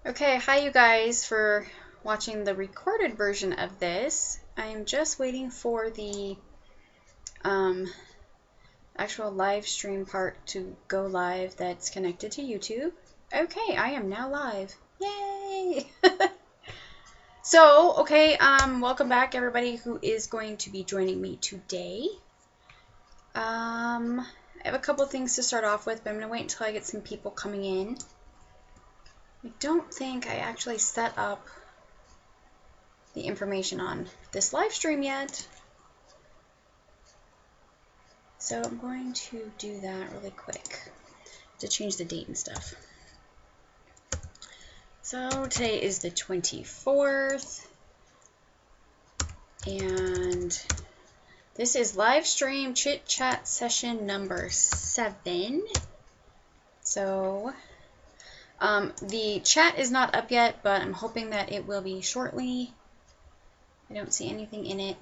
Okay, hi you guys for watching the recorded version of this. I'm just waiting for the actual live stream part to go live that's connected to YouTube. Okay, I am now live. Yay! So, okay, welcome back everybody who is going to be joining me today. I have a couple things to start off with, but I'm going to wait until I get some people coming in. I don't think I actually set up the information on this live stream yet. So I'm going to do that really quick to change the date and stuff. So today is the 24th, and this is live stream chit chat session number 7. So the chat is not up yet, but I'm hoping that it will be shortly. I don't see anything in it.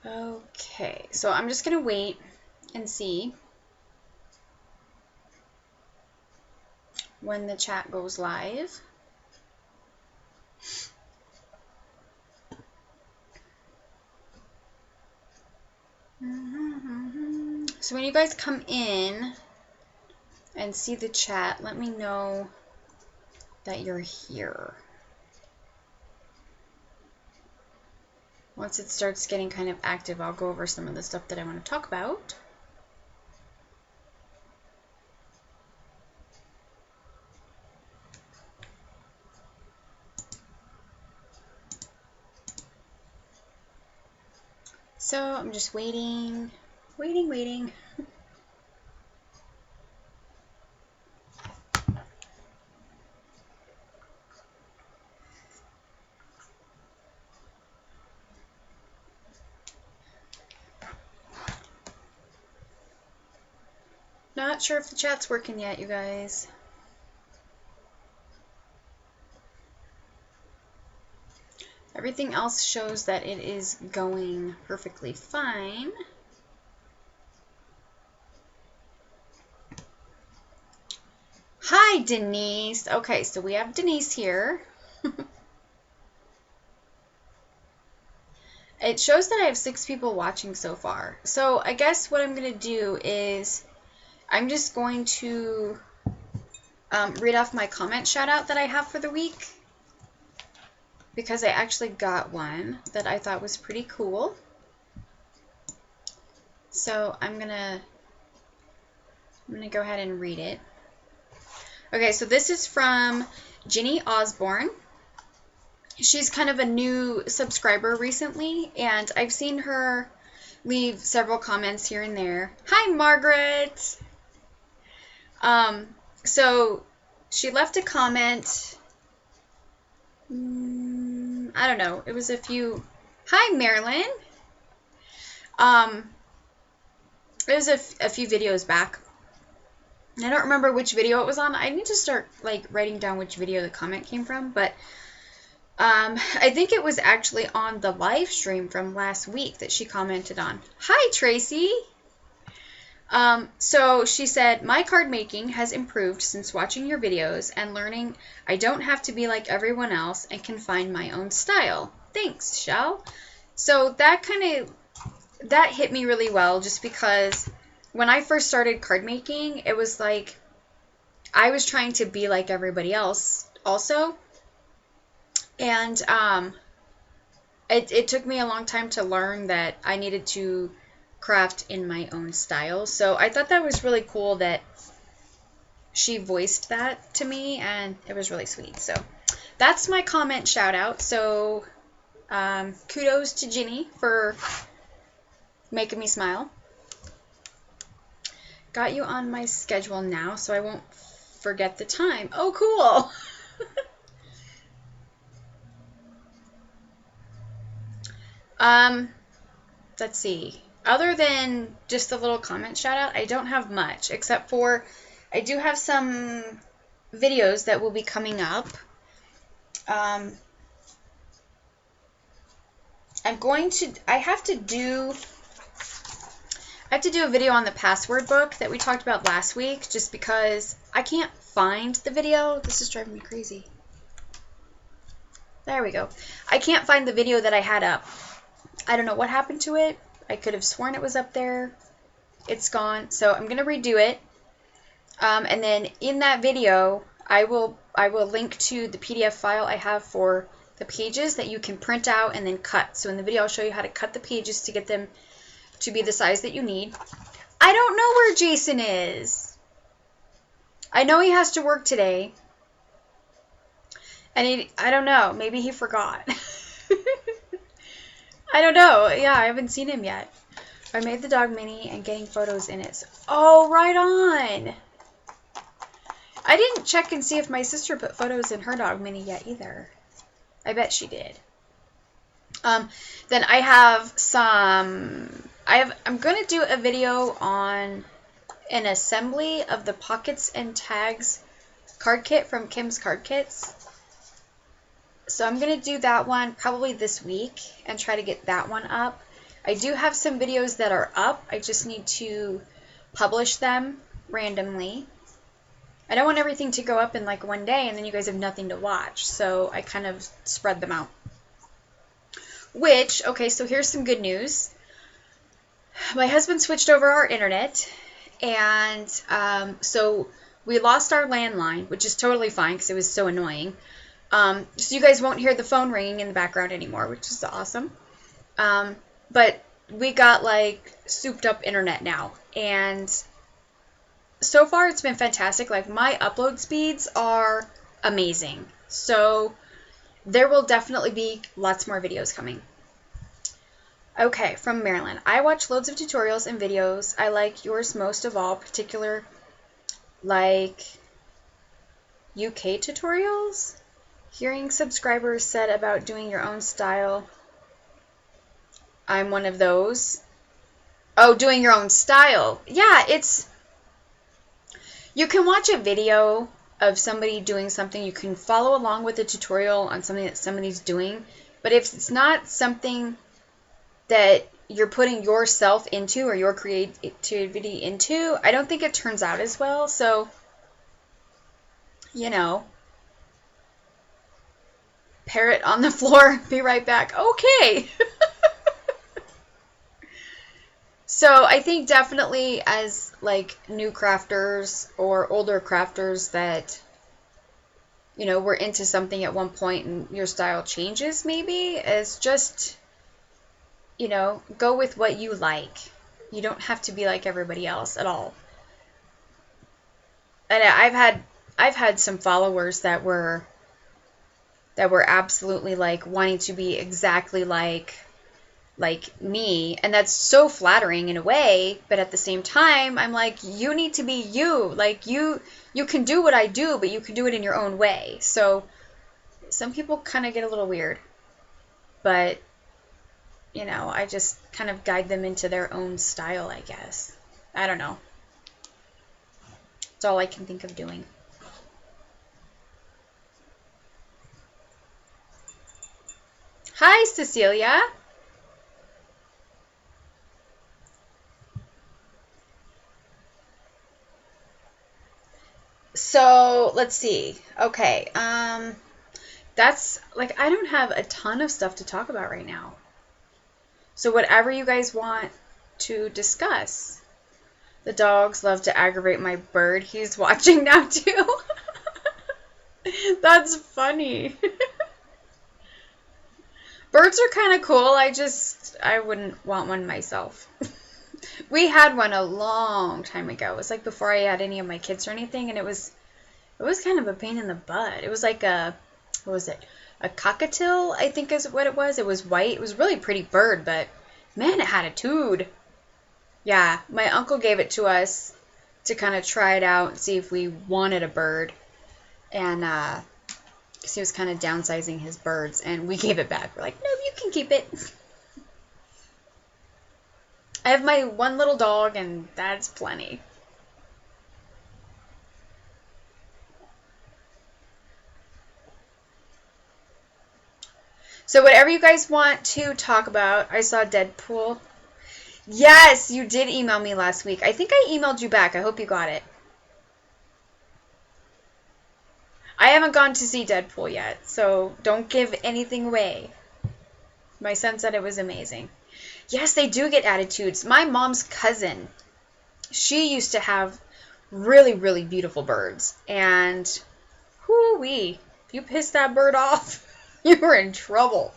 Okay, so I'm just going to wait and see when the chat goes live. So when you guys come in and see the chat, let me know that you're here. Once it starts getting kind of active, I'll go over some of the stuff that I want to talk about. So I'm just waiting. Not sure if the chat's working yet, you guys. Everything else shows that it is going perfectly fine. Hi, Denise. Okay, so we have Denise here. It shows that I have 6 people watching so far. So I guess what I'm going to do is I'm just going to read off my comment shout out that I have for the week, because I actually got one that I thought was pretty cool. So I'm gonna go ahead and read it. Okay, so this is from Ginny Osborne. She's kind of a new subscriber recently, and I've seen her leave several comments here and there. Hi, Margaret! So she left a comment. I don't know. It was a few. Hi, Marilyn. It was a few videos back. I don't remember which video it was on. I need to start writing down which video the comment came from, but I think it was actually on the live stream from last week that she commented on. Hi, Tracy. So she said, my card making has improved since watching your videos and learning I don't have to be like everyone else and can find my own style. Thanks, Shell. So that hit me really well, just because when I first started card making, it was like I was trying to be like everybody else also. And it took me a long time to learn that I needed to craft in my own style. So I thought that was really cool that she voiced that to me, and it was really sweet. So that's my comment shout out. So kudos to Ginny for making me smile. Got you on my schedule now, so I won't forget the time. Oh, cool. Let's see. Other than just the little comment shout out, I don't have much, except for I do have some videos that will be coming up. I have to do a video on the password book that we talked about last week, just because I can't find the video. This is driving me crazy. There we go. I can't find the video that I had up. I don't know what happened to it. I could have sworn it was up there. It's gone. So I'm going to redo it. And then in that video, I will link to the PDF file I have for the pages that you can print out and then cut. So in the video, I'll show you how to cut the pages to get them to be the size that you need. I don't know where Jason is. I know he has to work today. And I don't know. Maybe he forgot. I don't know. Yeah, I haven't seen him yet. I made the dog mini and getting photos in it. Oh, right on. I didn't check and see if my sister put photos in her dog mini yet either. I bet she did. Then I have I'm going to do a video on an assembly of the Pockets and Tags card kit from Kim's Card Kits. So I'm going to do that one probably this week and try to get that one up. I do have some videos that are up. I just need to publish them randomly. I don't want everything to go up in like one day and then you guys have nothing to watch. So I kind of spread them out. Okay, so here's some good news. My husband switched over our internet, and so we lost our landline, which is totally fine because it was so annoying. So you guys won't hear the phone ringing in the background anymore, which is awesome. But we got like souped up internet now, and so far it's been fantastic. Like my upload speeds are amazing. So there will definitely be lots more videos coming. Okay, from Marilyn. I watch loads of tutorials and videos. I like yours most of all, particular like UK tutorials. Hearing subscribers said about doing your own style. I'm one of those. Oh, doing your own style. Yeah, you can watch a video of somebody doing something. You can follow along with a tutorial on something that somebody's doing. But if it's not something that you're putting yourself into or your creativity into, I don't think it turns out as well. So, you know, parrot on the floor, be right back. Okay. So I think definitely as like new crafters or older crafters that, you know, were into something at one point and your style changes maybe, is just, you know, go with what you like. You don't have to be like everybody else at all. And I've had some followers that were absolutely like wanting to be exactly like me, and that's so flattering in a way, but at the same time I'm like, you need to be you. Like you can do what I do, but you can do it in your own way. So some people kind of get a little weird, but you know, I just kind of guide them into their own style, I guess. I don't know. That's all I can think of doing. Hi, Cecilia. So, let's see. Okay. That's, like, I don't have a ton of stuff to talk about right now. So whatever you guys want to discuss. The dogs love to aggravate my bird. He's watching now too. That's funny. Birds are kind of cool. I wouldn't want one myself. We had one a long time ago. It was like before I had any of my kids or anything, and it was kind of a pain in the butt. It was like what was it? A cockatiel, I think is what it was. It was white. It was a really pretty bird, but man, it had a tood. Yeah, my uncle gave it to us to kind of try it out and see if we wanted a bird. And because he was kind of downsizing his birds, and we gave it back. We're like, no, you can keep it. I have my one little dog, and that's plenty. So whatever you guys want to talk about, I saw Deadpool. Yes, you did email me last week. I think I emailed you back. I hope you got it. I haven't gone to see Deadpool yet, so don't give anything away. My son said it was amazing. Yes, they do get attitudes. My mom's cousin, she used to have really, really beautiful birds. And, whoo-wee, if you pissed that bird off, you were in trouble.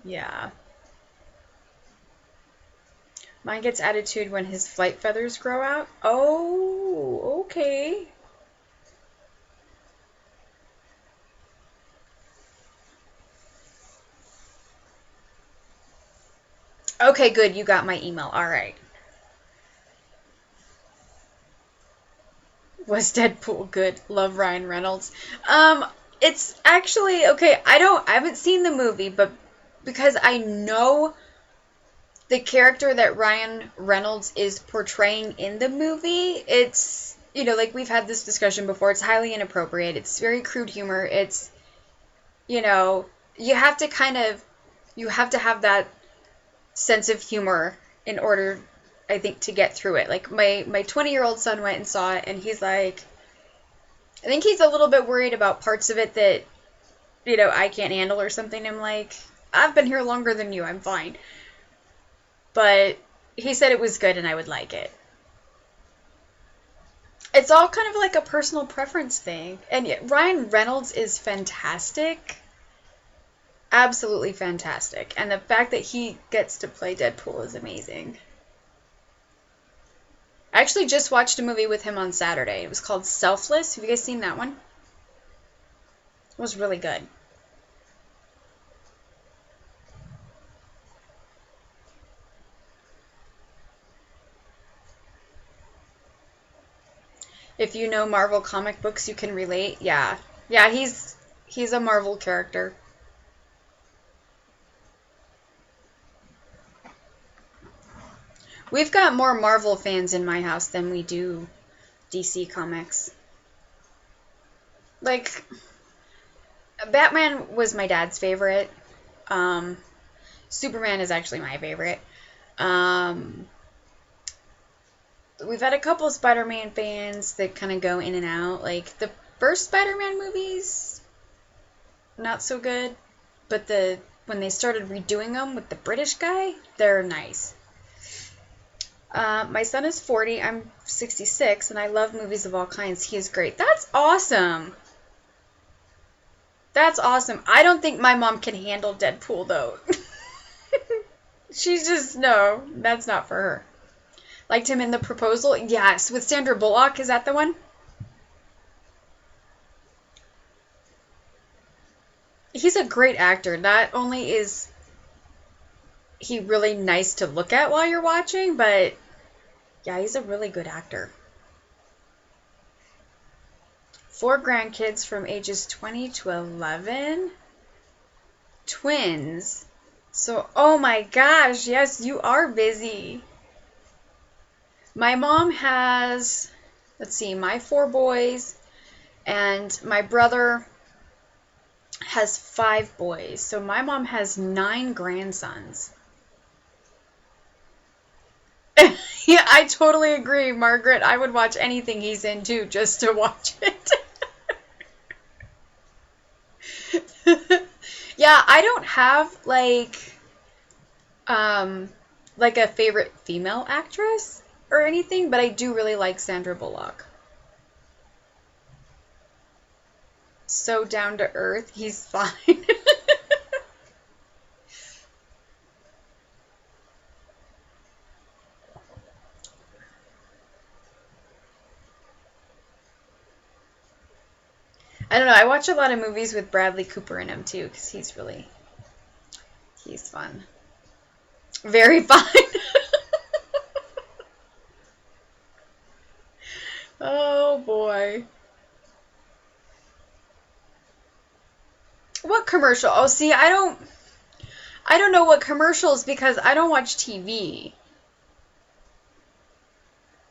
Yeah. Mine gets attitude when his flight feathers grow out. Oh, okay. Okay, good. You got my email. All right. Was Deadpool good? Love Ryan Reynolds. It's actually okay. I haven't seen the movie, but because I know the character that Ryan Reynolds is portraying in the movie, it's, like we've had this discussion before, it's highly inappropriate. It's very crude humor. It's, you have to have that sense of humor in order, I think, to get through it. Like my 20-year-old son went and saw it, and he's like, I think he's a little bit worried about parts of it that, I can't handle or something. I'm like, I've been here longer than you. I'm fine. But he said it was good and I would like it. It's all kind of like a personal preference thing. And Ryan Reynolds is fantastic. Absolutely fantastic. And the fact that he gets to play Deadpool is amazing. I actually just watched a movie with him on Saturday. It was called Selfless. Have you guys seen that one? It was really good. If you know Marvel comic books, you can relate. Yeah. Yeah, he's a Marvel character. We've got more Marvel fans in my house than we do DC comics. Like, Batman was my dad's favorite. Superman is actually my favorite. We've had a couple of Spider-Man fans that kind of go in and out. Like, the first Spider-Man movies, not so good. But when they started redoing them with the British guy, they're nice. My son is 40, I'm 66, and I love movies of all kinds. He is great. That's awesome. That's awesome. I don't think my mom can handle Deadpool, though. She's just, no, that's not for her. Liked him in The Proposal? Yes, with Sandra Bullock. Is that the one? He's a great actor. Not only is he really nice to look at while you're watching, but yeah, he's a really good actor. 4 grandkids from ages 20 to 11. Twins. So, oh my gosh, yes, you are busy. My mom has, let's see, my 4 boys, and my brother has 5 boys. So my mom has 9 grandsons. Yeah, I totally agree, Margaret. I would watch anything he's in, too, just to watch it. Yeah, I don't have, like a favorite female actress or anything, but I do really like Sandra Bullock. So down to earth, he's fine. I don't know, I watch a lot of movies with Bradley Cooper in them too, because he's fun. Very fun. Oh boy. What commercial? Oh, see, I don't know what commercials because I don't watch TV.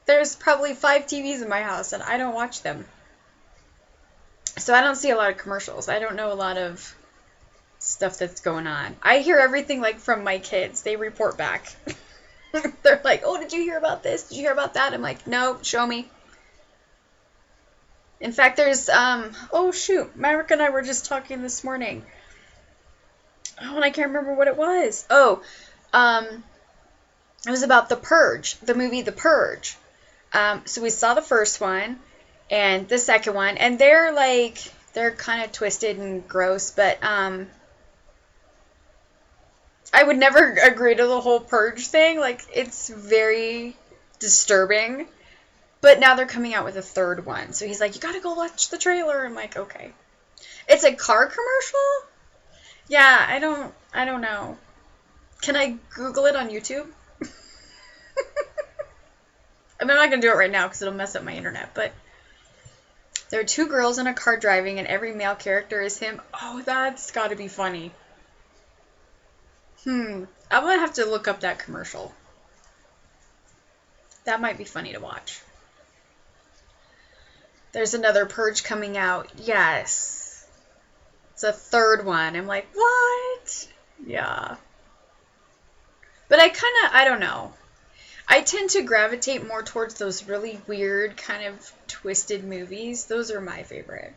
There's probably 5 TVs in my house and I don't watch them. So I don't see a lot of commercials. I don't know a lot of stuff that's going on. I hear everything like from my kids. They report back. They're like, "Oh, did you hear about this? Did you hear about that?" I'm like, "No, show me." In fact, there's oh shoot, Maverick and I were just talking this morning. Oh, and I can't remember what it was. Oh, it was about The Purge, the movie The Purge. So we saw the first one and the second one, and they're kind of twisted and gross, but I would never agree to the whole purge thing. Like, it's very disturbing. But now they're coming out with a third one. So he's like, you gotta go watch the trailer. I'm like, okay. It's a car commercial? Yeah, I don't know. Can I Google it on YouTube? I mean, I'm not gonna do it right now because it'll mess up my internet, but there are two girls in a car driving and every male character is him. Oh, that's gotta be funny. I'm gonna have to look up that commercial. That might be funny to watch. There's another Purge coming out. Yes. It's a third one. I'm like, what? Yeah. But I don't know. I tend to gravitate more towards those really weird, kind of twisted movies. Those are my favorite.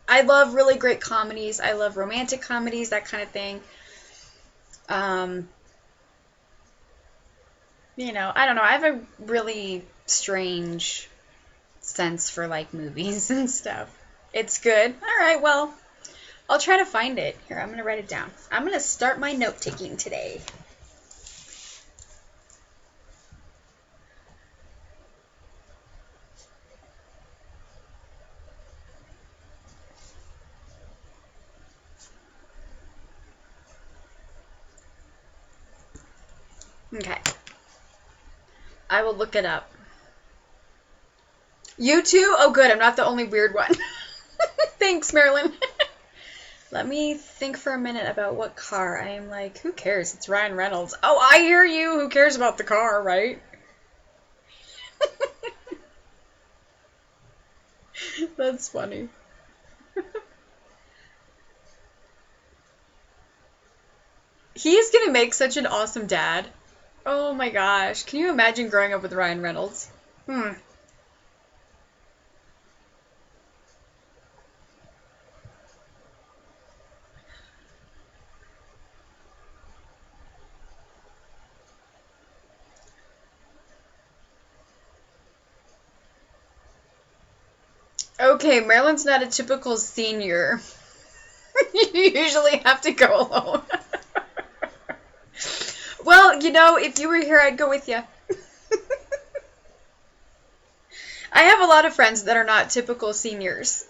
I love really great comedies. I love romantic comedies, that kind of thing. I don't know. I have a really strange sense for like movies and stuff. It's good. All right, well, I'll try to find it. Here, I'm going to write it down. I'm going to start my note taking today. Okay. I will look it up. You too? Oh, good. I'm not the only weird one. Thanks, Marilyn. Let me think for a minute about what car. I am like, who cares? It's Ryan Reynolds. Oh, I hear you. Who cares about the car, right? That's funny. He's going to make such an awesome dad. Oh my gosh. Can you imagine growing up with Ryan Reynolds? Okay, Marilyn's not a typical senior. You usually have to go alone. Well, if you were here, I'd go with you. I have a lot of friends that are not typical seniors.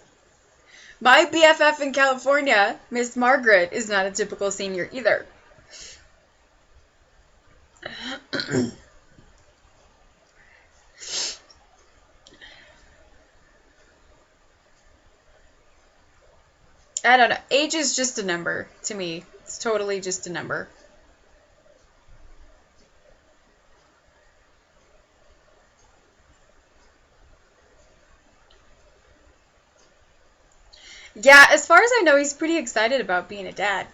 My BFF in California, Miss Margaret, is not a typical senior either. I don't know. Age is just a number to me. It's totally just a number. Yeah, as far as I know, he's pretty excited about being a dad.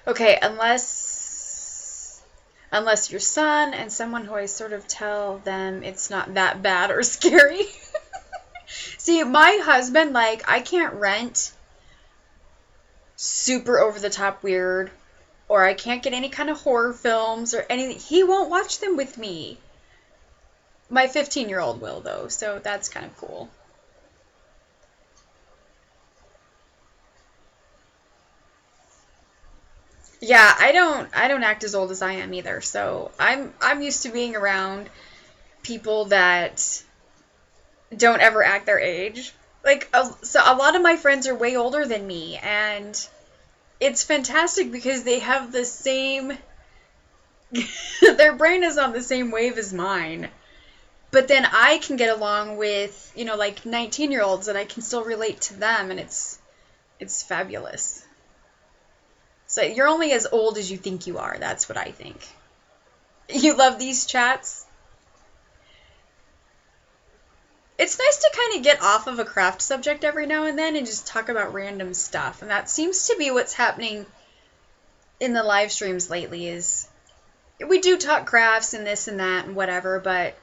Okay, unless your son and someone who I sort of tell them it's not that bad or scary. See, my husband, like, I can't rent super over-the-top weird, or I can't get any kind of horror films or anything. He won't watch them with me. My 15-year-old will, though, so that's kind of cool. Yeah, I don't act as old as I am either, so I'm used to being around people that don't ever act their age. Like, so a lot of my friends are way older than me, and it's fantastic because they have the same, their brain is on the same wave as mine. But then I can get along with, like 19-year-olds and I can still relate to them, and it's fabulous. So you're only as old as you think you are. That's what I think. You love these chats? It's nice to kind of get off of a craft subject every now and then and just talk about random stuff. And that seems to be what's happening in the live streams lately is we do talk crafts and this and that and whatever, but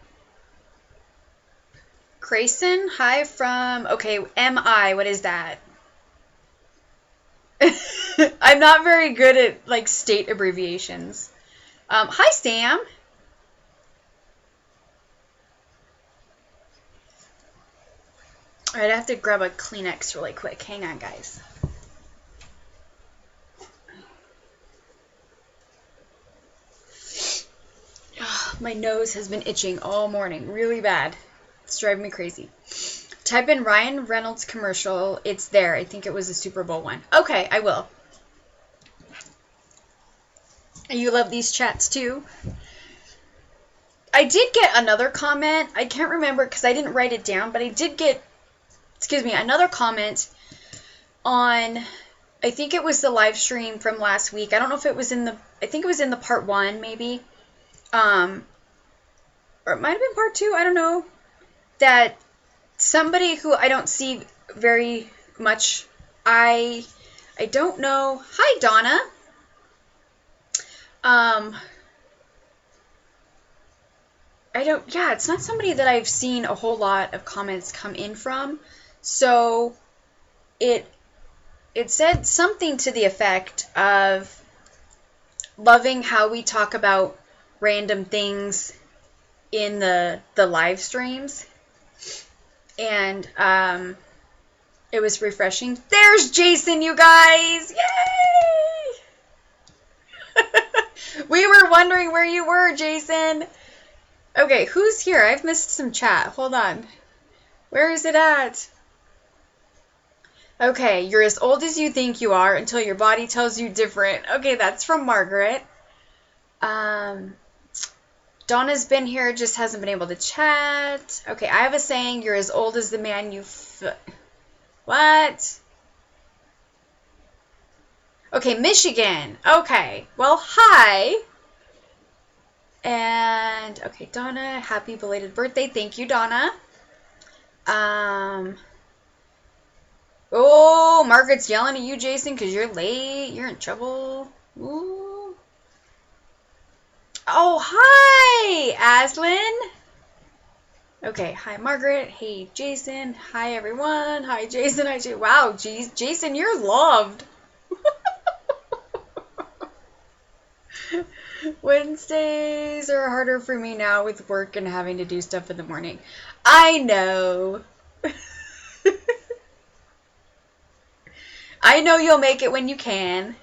Grayson, hi from, okay, MI, what is that? I'm not very good at, like, state abbreviations. Hi, Sam. Alright, I have to grab a Kleenex really quick. Hang on, guys. My nose has been itching all morning. Really bad. It's driving me crazy. Type in Ryan Reynolds commercial. It's there. I think it was a Super Bowl one. Okay, I will. You love these chats too? I did get another comment. I can't remember because I didn't write it down, but I did get, another comment on, I think it was the live stream from last week. I don't know if it was in the, I think it was in the part 1 maybe. Or it might have been part 2, I don't know. That somebody who I don't see very much, I don't know. Hi, Donna. It's not somebody that I've seen a whole lot of comments come in from. So it said something to the effect of loving how we talk about random things in the live streams. And it was refreshing. There's Jason, you guys! Yay! We were wondering where you were, Jason. Okay, who's here? I've missed some chat. Hold on. Where is it at? Okay, you're as old as you think you are until your body tells you different. Okay, that's from Margaret. Donna's been here, just hasn't been able to chat. Okay, I have a saying, you're as old as the man you What? Okay, Michigan. Okay, well, hi. And, okay, Donna, happy belated birthday. Thank you, Donna. Oh, Margaret's yelling at you, Jason, because you're late. You're in trouble. Ooh. Oh, hi, Aslan. Okay, hi, Margaret. Hey, Jason. Hi, everyone. Hi, Jason. Hi, Jason. Wow, geez, Jason, you're loved. Wednesdays are harder for me now with work and having to do stuff in the morning. I know. I know you'll make it when you can.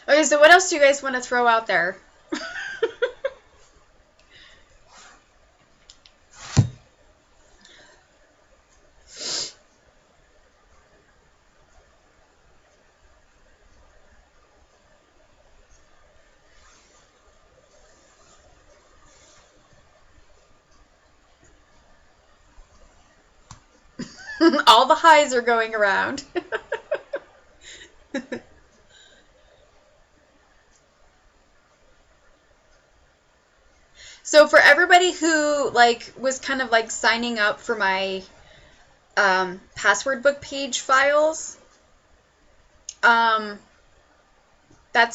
Okay, so what else do you guys want to throw out there? All the highs are going around. So for everybody who was kind of signing up for my password book page files, that's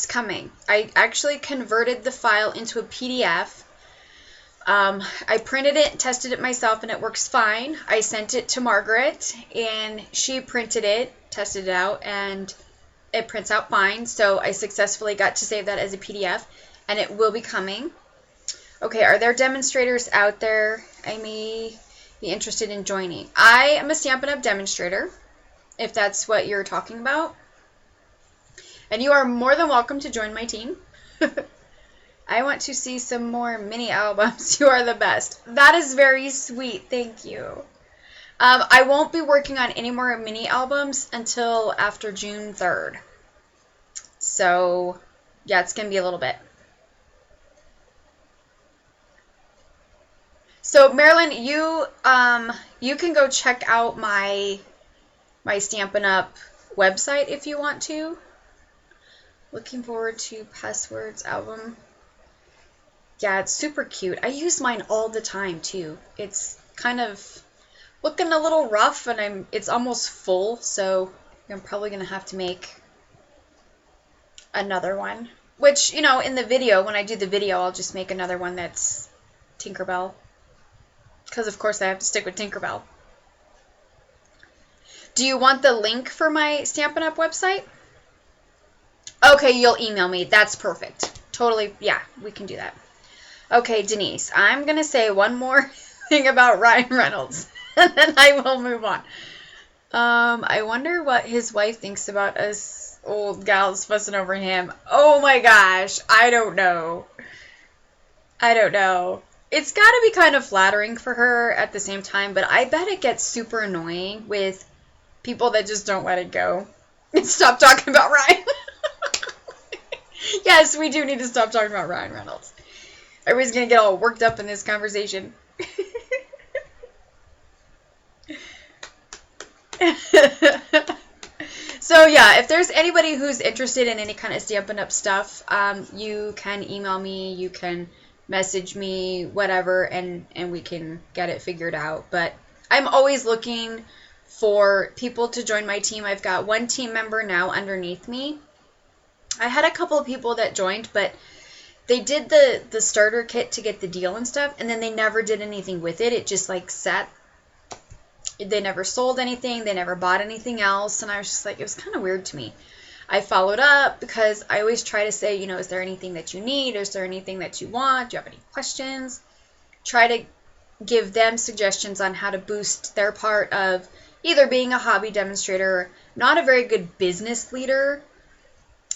coming. I actually converted the file into a PDF. I printed it, tested it myself, and it works fine. I sent it to Margaret, and she printed it, tested it out, and it prints out fine. So I successfully got to save that as a PDF, and it will be coming. Okay, are there demonstrators out there I may be interested in joining? I am a Stampin' Up! Demonstrator, if that's what you're talking about. And you are more than welcome to join my team. I want to see some more mini albums. You are the best. That is very sweet. Thank you. I won't be working on any more mini albums until after June 3rd. So, yeah, it's going to be a little bit. So, Marilyn, you can go check out my Stampin' Up! website if you want to. Looking forward to Passwords album. Yeah, it's super cute. I use mine all the time too. It's kind of looking a little rough, and it's almost full, so I'm probably gonna have to make another one. Which, you know, in the video, when I do the video, I'll just make another one that's Tinkerbell. Because, of course, I have to stick with Tinkerbell. Do you want the link for my Stampin' Up! Website? Okay, you'll email me. That's perfect. Totally, yeah, we can do that. Okay, Denise, I'm going to say one more thing about Ryan Reynolds, and then I will move on. I wonder what his wife thinks about us old gals fussing over him. Oh my gosh, I don't know. I don't know. It's got to be kind of flattering for her at the same time, but I bet it gets super annoying with people that just don't let it go. Stop talking about Ryan. Yes, we do need to stop talking about Ryan Reynolds. Everybody's going to get all worked up in this conversation. So yeah, if there's anybody who's interested in any kind of Stampin' Up! Stuff, you can email me, you can message me, whatever, and we can get it figured out. But I'm always looking for people to join my team. I've got one team member now underneath me. I had a couple of people that joined, but they did the starter kit to get the deal and stuff, and then they never did anything with it. It just like sat. They never sold anything. They never bought anything else. And I was just like, it was kind of weird to me. I followed up because I always try to say, you know, is there anything that you need? Is there anything that you want? Do you have any questions? Try to give them suggestions on how to boost their part of either being a hobby demonstrator, not a very good business leader,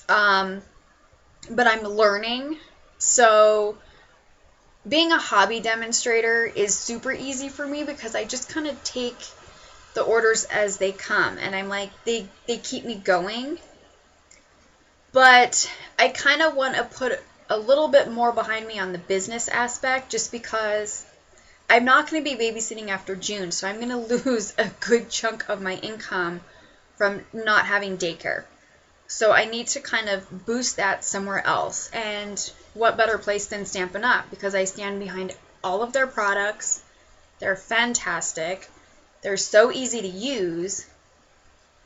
but I'm learning. So being a hobby demonstrator is super easy for me because I just kind of take the orders as they come, and I'm like, they keep me going. But I kind of want to put a little bit more behind me on the business aspect, just because I'm not going to be babysitting after June, so I'm going to lose a good chunk of my income from not having daycare. So I need to kind of boost that somewhere else. And what better place than Stampin' Up! Because I stand behind all of their products. They're fantastic. They're so easy to use.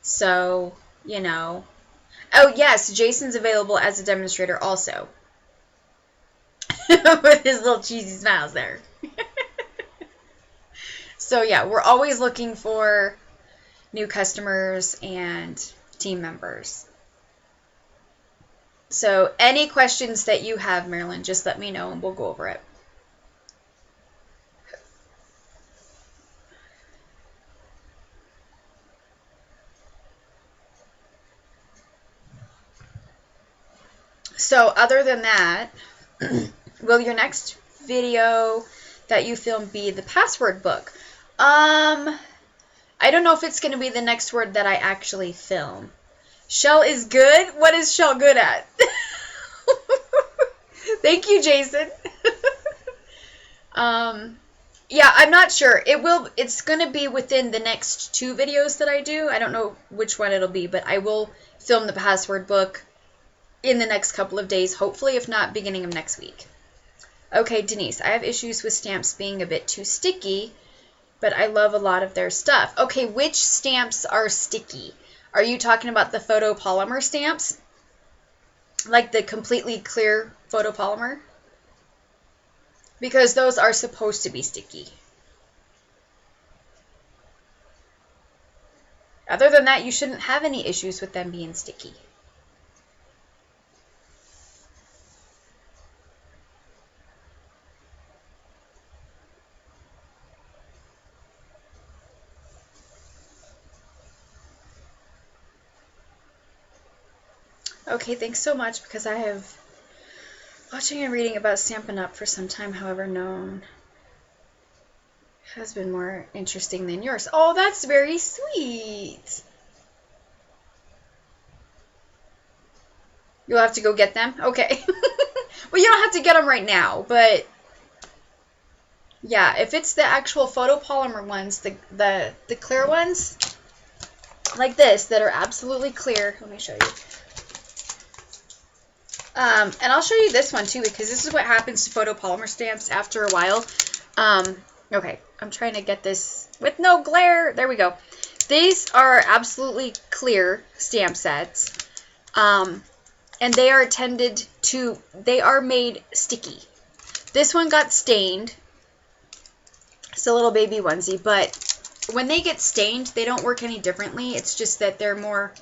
So, you know. Oh, yes, Jason's available as a demonstrator also. With his little cheesy smiles there. So, yeah, we're always looking for new customers and team members. So any questions that you have, Marilyn, just let me know and we'll go over it. So other than that, will your next video that you film be the password book? I don't know if it's going to be the next word that I actually film. Shell is good? What is Shell good at? Thank you, Jason. Yeah, I'm not sure. It's going to be within the next 2 videos that I do. I don't know which one it'll be, but I will film the password book in the next couple of days, hopefully, if not beginning of next week. Okay, Denise, I have issues with stamps being a bit too sticky, but I love a lot of their stuff. Okay, which stamps are sticky? Are you talking about the photopolymer stamps? Like the completely clear photopolymer? Because those are supposed to be sticky. Other than that, you shouldn't have any issues with them being sticky. Okay, thanks so much, because I have watching and reading about Stampin' Up! For some time, however known, has been more interesting than yours. Oh, that's very sweet. You'll have to go get them? Okay. Well, you don't have to get them right now, but yeah, if it's the actual photopolymer ones, the clear ones, like this that are absolutely clear. Let me show you. And I'll show you this one too, because this is what happens to photopolymer stamps after a while. Okay, I'm trying to get this with no glare. There we go. These are absolutely clear stamp sets. And they are they are made sticky. This one got stained. It's a little baby onesie, but when they get stained, they don't work any differently. It's just that they're more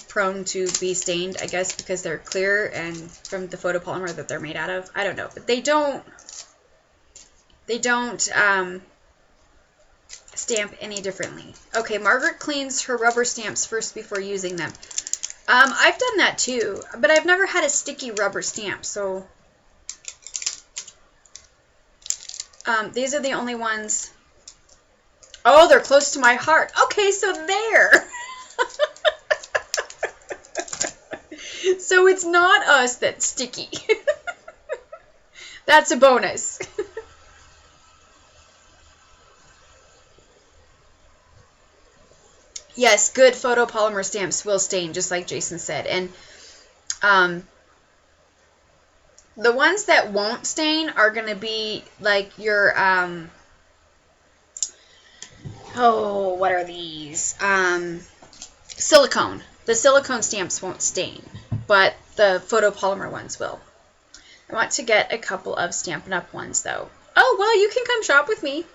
prone to be stained, I guess, because they're clear and from the photopolymer that they're made out of. I don't know, but they don't stamp any differently. Okay, Margaret cleans her rubber stamps first before using them. I've done that too, but I've never had a sticky rubber stamp, so these are the only ones. Oh, they're close to my heart. Okay, so there. So it's not us that's sticky. That's a bonus. Yes, good photopolymer stamps will stain, just like Jason said. And the ones that won't stain are going to be like your, oh, what are these? Silicone. The silicone stamps won't stain, but the photopolymer ones will. I want to get a couple of Stampin' Up! Ones, though. Oh, well, you can come shop with me.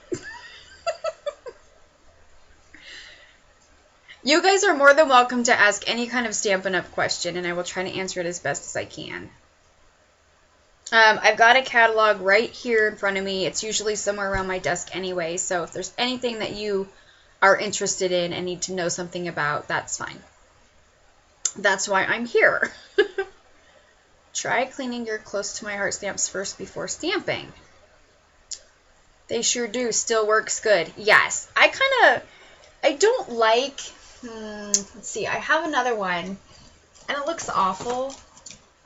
You guys are more than welcome to ask any kind of Stampin' Up! Question, and I will try to answer it as best as I can. I've got a catalog right here in front of me. It's usually somewhere around my desk anyway, so if there's anything that you are interested in and need to know something about, that's fine. That's why I'm here. Try cleaning your close to my heart stamps first before stamping. They sure do. Still works good. Yes. I don't like, let's see, I have another one, and it looks awful,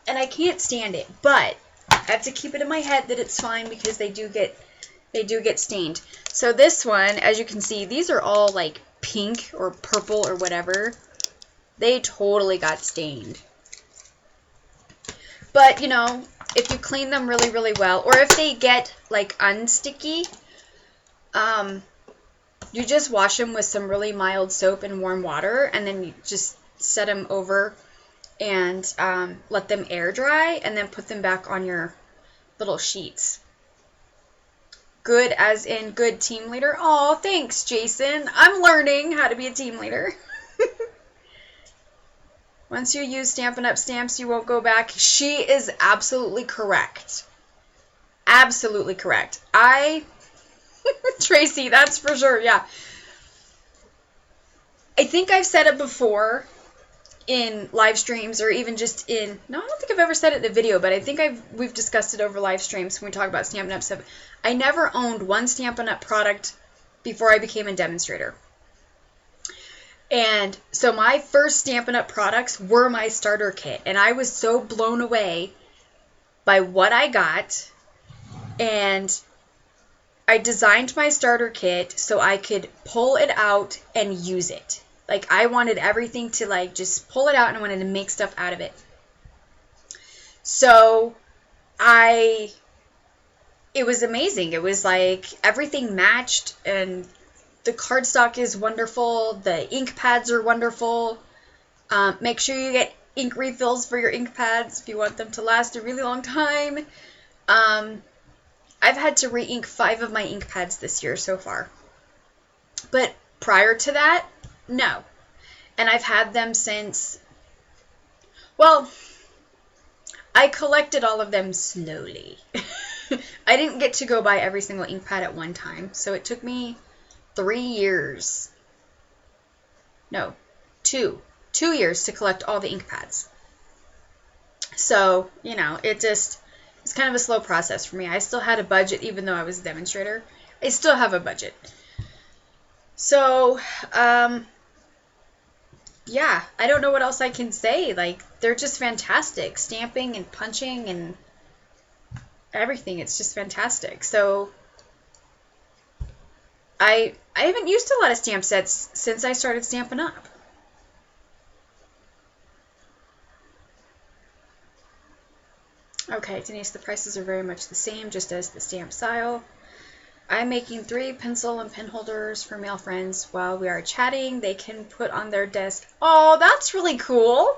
and I can't stand it, but I have to keep it in my head that it's fine because they do get stained. So this one, as you can see, these are all like pink or purple or whatever. They totally got stained. But, you know, if you clean them really, really well, or if they get like unsticky, you just wash them with some really mild soap and warm water, and then you just set them over and let them air dry, and then put them back on your little sheets. Good as in good team leader. Oh, thanks, Jason. I'm learning how to be a team leader. Once you use Stampin' Up! Stamps, you won't go back. She is absolutely correct. Absolutely correct. Tracy, that's for sure, yeah. I think I've said it before in live streams, or even just in, no, I don't think I've ever said it in a video, but I think we've discussed it over live streams when we talk about Stampin' Up! Stuff. I never owned one Stampin' Up! Product before I became a demonstrator. And so my first Stampin' Up! Products were my starter kit, and I was so blown away by what I got, and I designed my starter kit so I could pull it out and use it. Like, I wanted everything to, like, just pull it out, and I wanted to make stuff out of it. So, it was amazing. It was, like, everything matched, and the cardstock is wonderful. The ink pads are wonderful. Make sure you get ink refills for your ink pads if you want them to last a really long time. I've had to re-ink 5 of my ink pads this year so far. But prior to that, no. And I've had them since, well, I collected all of them slowly. I didn't get to go buy every single ink pad at one time, so it took me 3 years. No, 2 years to collect all the ink pads. So, you know, it's kind of a slow process for me. I still had a budget, even though I was a demonstrator. I still have a budget. So, yeah, I don't know what else I can say. Like, they're just fantastic. Stamping and punching and everything. It's just fantastic. So, I haven't used a lot of stamp sets since I started Stampin' Up. Okay, Denise, the prices are very much the same, just as the stamp style. I'm making 3 pencil and pen holders for male friends. While we are chatting, they can put on their desk. Oh, that's really cool.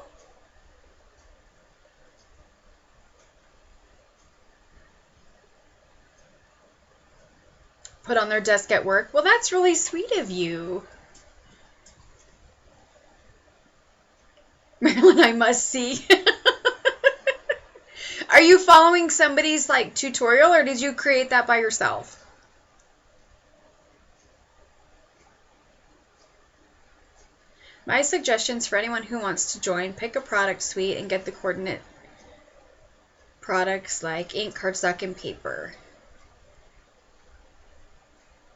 Put on their desk at work. Well, that's really sweet of you. Marilyn, I must see. Are you following somebody's like tutorial, or did you create that by yourself? My suggestions for anyone who wants to join: pick a product suite and get the coordinate products like ink, cardstock, and paper.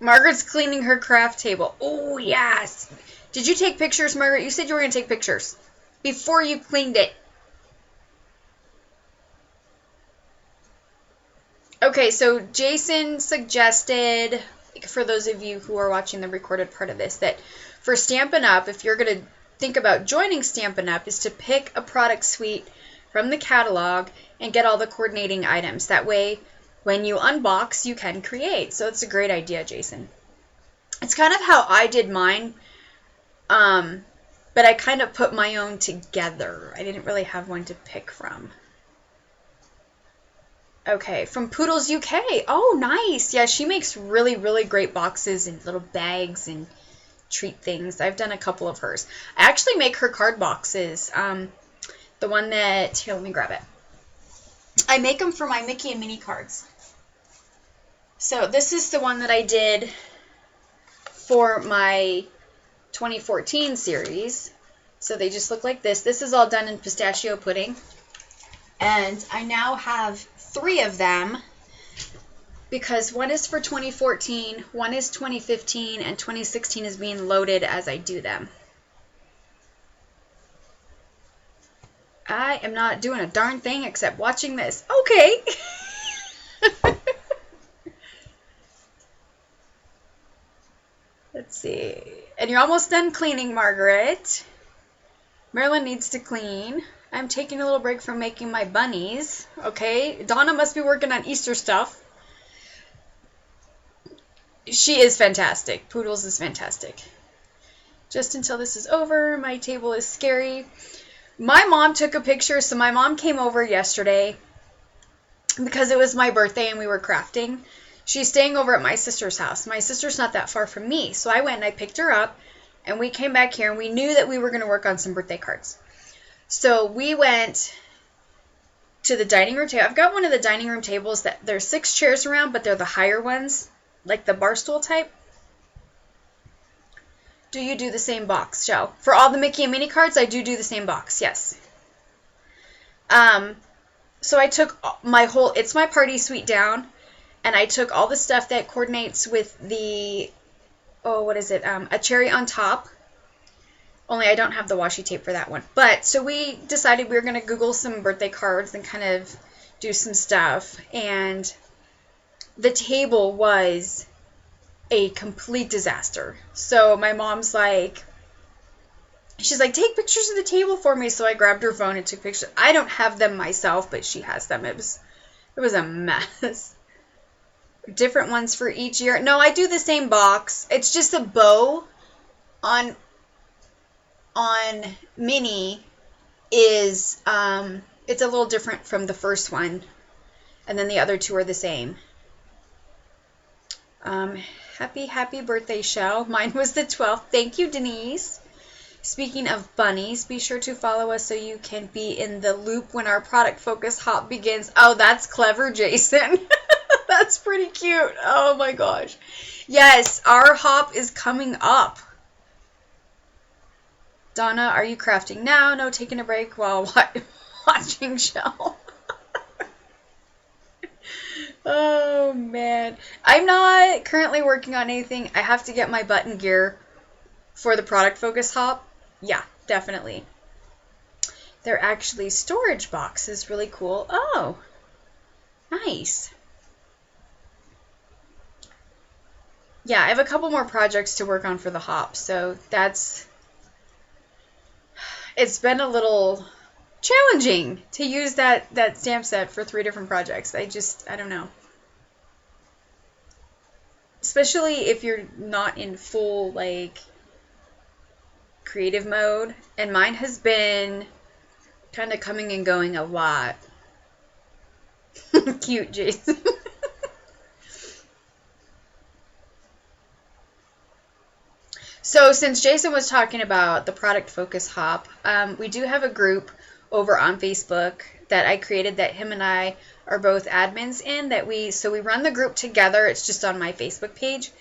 Margaret's cleaning her craft table. Oh, yes. Did you take pictures, Margaret? You said you were going to take pictures before you cleaned it. Okay, so Jason suggested, for those of you who are watching the recorded part of this, that for Stampin' Up, if you're going to think about joining Stampin' Up, is to pick a product suite from the catalog and get all the coordinating items. That way, when you unbox, you can create. So it's a great idea, Jason. It's kind of how I did mine, but I kind of put my own together. I didn't really have one to pick from. Okay, from Poodles UK. Oh, nice. Yeah, she makes really, really great boxes and little bags and treat things. I've done a couple of hers. I actually make her card boxes. The one that, here, let me grab it. I make them for my Mickey and Minnie cards. So this is the one that I did for my 2014 series. So they just look like this. This is all done in pistachio pudding. And I now have 3 of them because one is for 2014, one is 2015, and 2016 is being loaded as I do them. I am not doing a darn thing except watching this. Okay. Let's see. And you're almost done cleaning, Margaret. Marilyn needs to clean. I'm taking a little break from making my bunnies. Okay. Donna must be working on Easter stuff. She is fantastic. Poodles is fantastic. Just until this is over, my table is scary. My mom took a picture. So my mom came over yesterday because it was my birthday and we were crafting. She's staying over at my sister's house. My sister's not that far from me. So I went and I picked her up and we came back here and we knew that we were going to work on some birthday cards. So we went to the dining room table. I've got one of the dining room tables that there's 6 chairs around, but they're the higher ones, like the bar stool type. Do you do the same box, Joe? For all the Mickey and Minnie cards, I do the same box, yes. So I took my whole, it's my party suite down, and I took all the stuff that coordinates with the, oh, what is it? A cherry on top. Only I don't have the washi tape for that one. But, so we decided we were going to Google some birthday cards and kind of do some stuff. And the table was a complete disaster. So my mom's like, she's like, take pictures of the table for me. So I grabbed her phone and took pictures. I don't have them myself, but she has them. It was a mess. Different ones for each year. No, I do the same box. It's just a bow on Minnie is, it's a little different from the first one. And then the other 2 are the same. Happy birthday, Shell. Mine was the 12th. Thank you, Denise. Speaking of bunnies, be sure to follow us so you can be in the loop when our product focus hop begins. Oh, that's clever, Jason. That's pretty cute. Oh my gosh. Yes, our hop is coming up. Donna, are you crafting now? No, taking a break while watching Shell. Oh, man. I'm not currently working on anything. I have to get my button gear for the product focus hop. Yeah, definitely. They're actually storage boxes. Really cool. Oh, nice. yeah, I have a couple more projects to work on for the hop, so it's been a little challenging to use that stamp set for 3 different projects. I don't know. Especially if you're not in full, like, creative mode. And mine has been kind of coming and going a lot. Cute, Jason. So since Jason was talking about the product focus hop, we do have a group over on Facebook that I created that him and I are both admins in. So we run the group together. It's just on my Facebook page.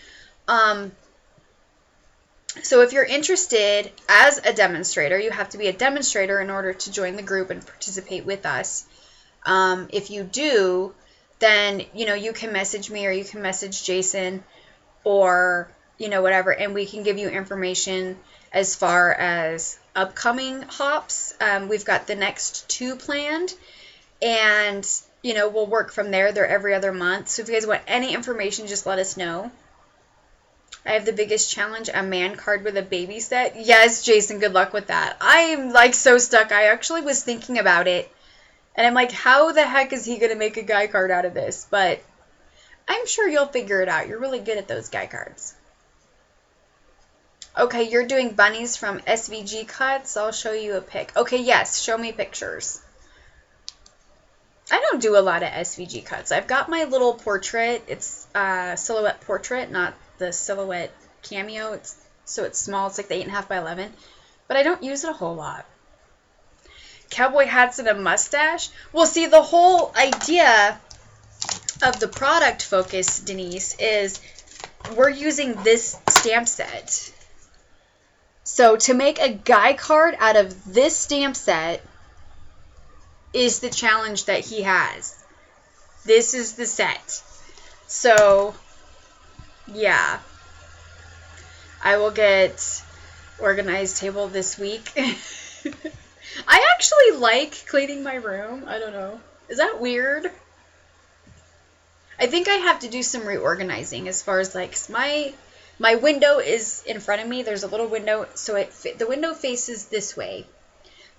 So if you're interested as a demonstrator, you have to be a demonstrator in order to join the group and participate with us. If you do, then you can message me or you can message Jason or whatever, and we can give you information as far as upcoming hops. We've got the next 2 planned, and we'll work from there. They're every other month. So if you guys want any information, just let us know. I have the biggest challenge, a man card with a baby set. Yes, Jason, good luck with that. I'm like so stuck. I actually was thinking about it, and I'm like, how the heck is he going to make a guy card out of this? But I'm sure you'll figure it out. You're really good at those guy cards. Okay, you're doing bunnies from SVG cuts. I'll show you a pic. Okay, yes, show me pictures. I don't do a lot of SVG cuts. I've got my little portrait. It's a silhouette portrait, not the silhouette cameo. So it's small. It's like the 8.5 by 11. But I don't use it a whole lot. Cowboy hats and a mustache? Well, see, the whole idea of the product focus, Denise, is we're using this stamp set. So to make a guy card out of this stamp set is the challenge that he has. This is the set. So, yeah. I will get organized table this week. I actually like cleaning my room. I don't know. Is that weird? I think I have to do some reorganizing as far as like my window is in front of me. There's a little window, so the window faces this way.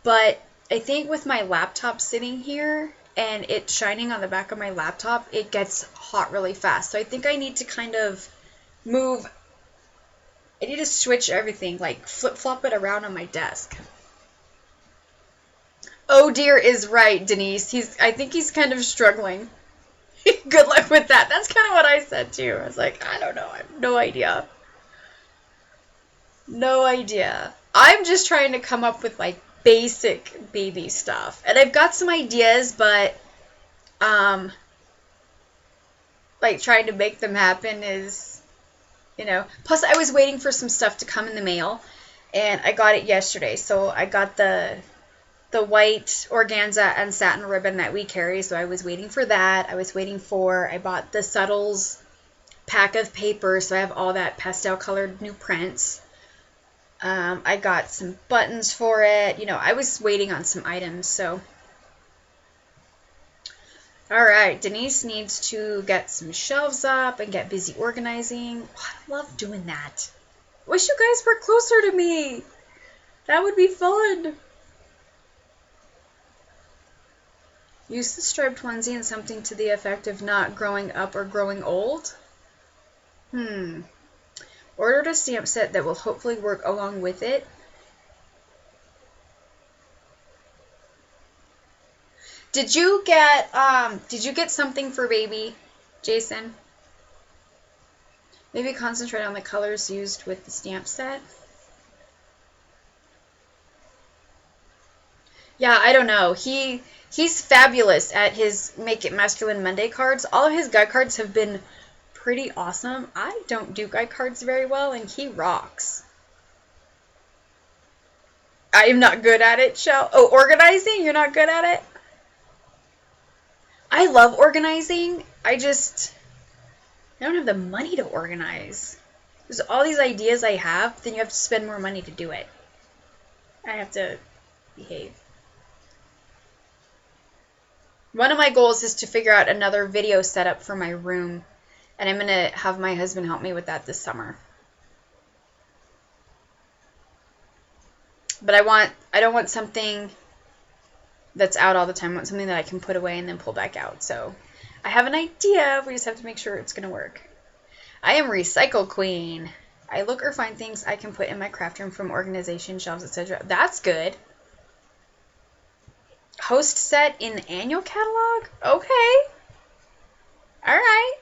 But I think with my laptop sitting here and it shining on the back of my laptop, it gets hot really fast. So I think I need to kind of move. I need to switch everything, like flip-flop it around on my desk. Oh dear is right, Denise. I think he's kind of struggling. Good luck with that. That's kind of what I said too. I was like, I don't know. I have no idea. No idea. I'm just trying to come up with like basic baby stuff. And I've got some ideas, but like trying to make them happen is, plus I was waiting for some stuff to come in the mail, and I got it yesterday. So I got the white organza and satin ribbon that we carry, so I was waiting for that. I bought the Subtles pack of paper, so I have all that pastel colored new prints. I got some buttons for it. I was waiting on some items, so. Alright, Denise needs to get some shelves up and get busy organizing. Oh, I love doing that. Wish you guys were closer to me. That would be fun. Use the striped onesie and something to the effect of not growing up or growing old. Ordered a stamp set that will hopefully work along with it. Did you get something for baby, Jason? Maybe concentrate on the colors used with the stamp set. Yeah, I don't know. He's fabulous at his Make It Masculine Monday cards. All of his guy cards have been pretty awesome. I don't do guy cards very well, and he rocks. I am not good at it, Shell. Oh, organizing? You're not good at it? I love organizing. I don't have the money to organize. There's all these ideas I have, then you have to spend more money to do it. I have to behave. One of my goals is to figure out another video setup for my room. And I'm going to have my husband help me with that this summer. But I don't want something that's out all the time. I want something that I can put away and then pull back out. So I have an idea. We just have to make sure it's going to work. I am Recycle Queen. I look or find things I can put in my craft room from organization, shelves, etc. That's good. Host set in the annual catalog? Okay. All right.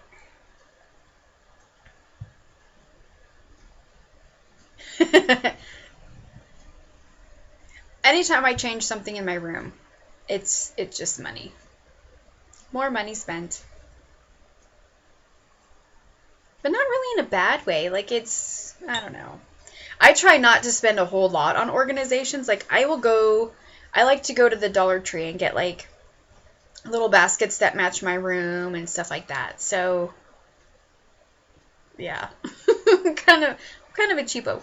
Anytime I change something in my room, it's just money. More money spent. But not really in a bad way. Like, it's, I don't know. I try not to spend a whole lot on organizations. Like, I like to go to the Dollar Tree and get, like, little baskets that match my room and stuff like that. So, yeah. kind of a cheapo.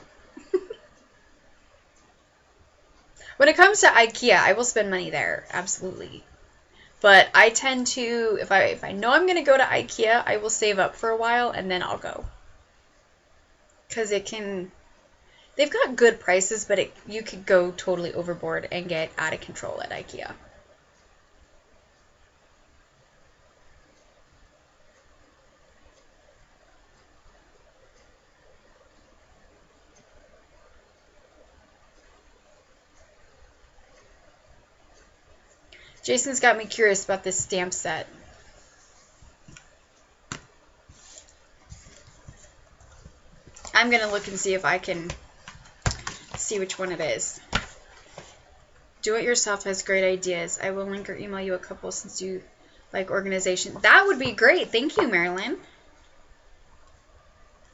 When it comes to IKEA, I will spend money there. Absolutely. But I tend to, if I know I'm going to go to IKEA, I will save up for a while and then I'll go. Because they've got good prices, but you could go totally overboard and get out of control at IKEA. Jason's got me curious about this stamp set. I'm going to look and see if I can see which one it is. Do It Yourself has great ideas. I will link or email you a couple since you like organization. That would be great. Thank you, Marilyn.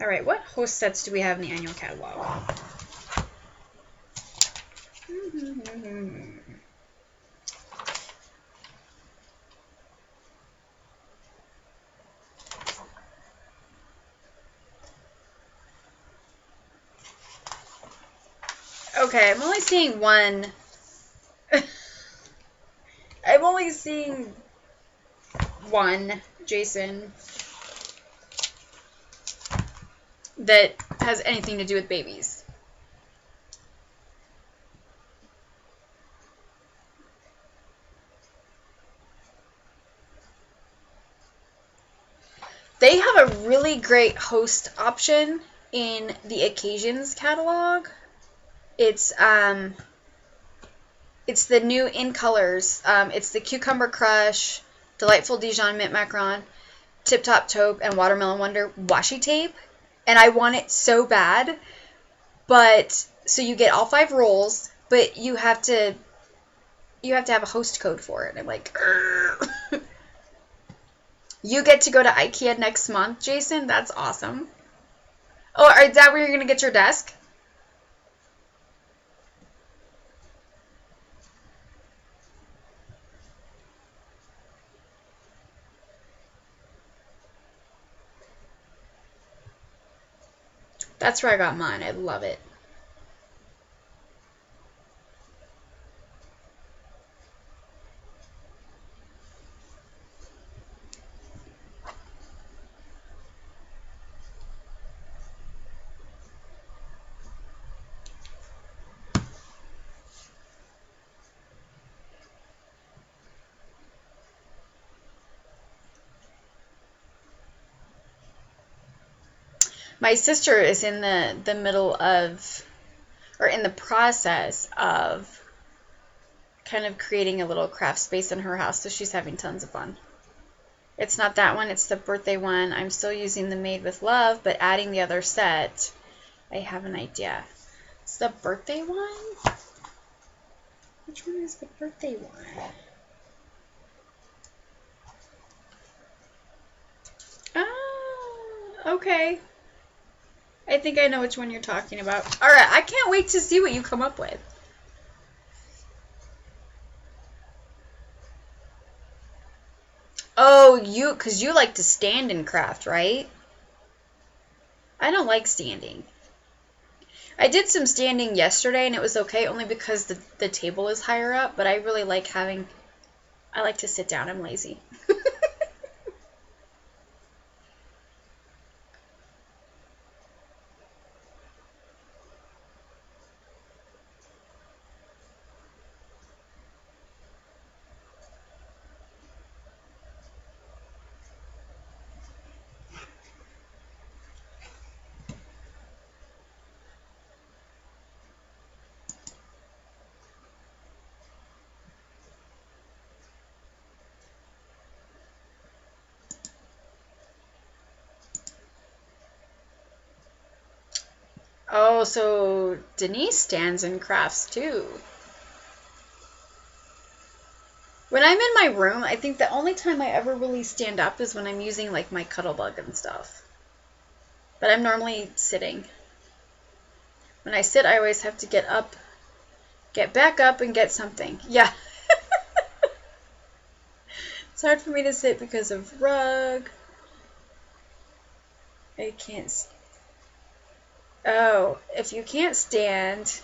All right, what host sets do we have in the annual catalog? Okay, I'm only seeing one. I'm only seeing one, Jason, that has anything to do with babies. They have a really great host option in the Occasions catalog. It's the new in colors. It's the Cucumber Crush, Delightful Dijon Mint Macaron, Tip Top Taupe, and Watermelon Wonder washi tape. And I want it so bad. But, so you get all 5 rolls, but you have to have a host code for it. And I'm like, you get to go to IKEA next month, Jason? That's awesome. Oh, is that where you're going to get your desk? That's where I got mine. I love it. My sister is in the middle of, or in the process of, kind of creating a little craft space in her house, so she's having tons of fun. It's not that one, it's the birthday one. I'm still using the Made with Love, but adding the other set, I have an idea. It's the birthday one? Which one is the birthday one? Ah, okay. I think I know which one you're talking about. Alright, I can't wait to see what you come up with. Oh, because you like to stand and craft, right? I don't like standing. I did some standing yesterday and it was okay, only because the table is higher up, but I really like I like to sit down. I'm lazy. Oh, so Denise stands and crafts too. When I'm in my room, I think the only time I ever really stand up is when I'm using like my Cuddlebug and stuff. But I'm normally sitting. When I sit, I always have to get up, get back up, and get something. Yeah. It's hard for me to sit because of rug. I can't. Oh, if you can't stand.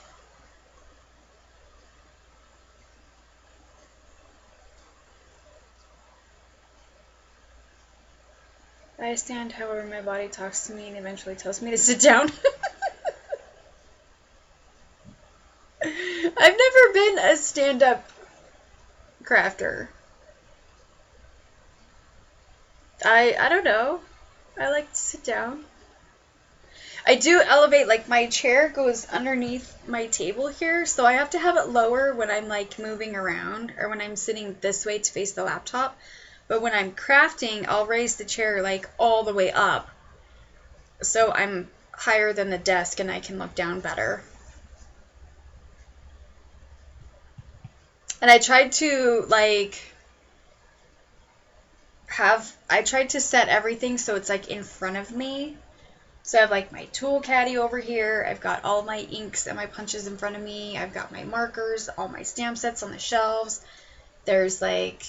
I stand however my body talks to me and eventually tells me to sit down. I've never been a stand-up crafter. I don't know. I like to sit down. I do elevate, like my chair goes underneath my table here, so I have to have it lower when I'm like moving around or when I'm sitting this way to face the laptop. But when I'm crafting, I'll raise the chair like all the way up. So I'm higher than the desk and I can look down better. And I tried to I tried to set everything so it's like in front of me. So I have like my tool caddy over here. I've got all my inks and my punches in front of me. I've got my markers, all my stamp sets on the shelves. There's like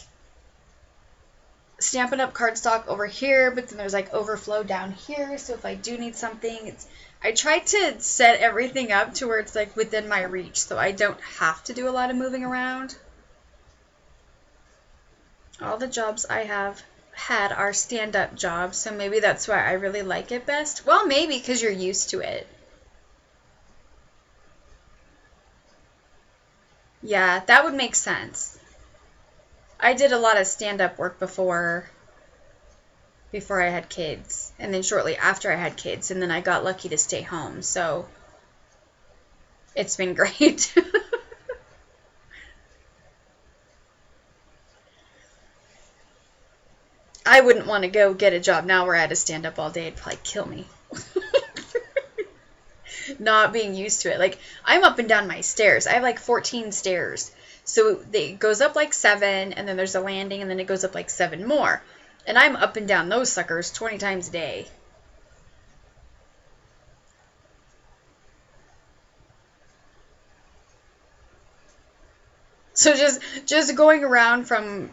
Stampin' Up cardstock over here, but then there's like overflow down here. So if I do need something, I try to set everything up to where it's like within my reach so I don't have to do a lot of moving around. All the jobs I have had are stand-up jobs, so maybe that's why I really like it best. Well, maybe because you're used to it. Yeah, that would make sense. I did a lot of stand-up work before I had kids, and then shortly after I had kids, and then I got lucky to stay home, so it's been great. I wouldn't want to go get a job now where I had to stand up all day. It'd probably kill me. Not being used to it. Like, I'm up and down my stairs. I have like 14 stairs. So it goes up like 7, and then there's a landing, and then it goes up like 7 more. And I'm up and down those suckers 20 times a day. So just going around from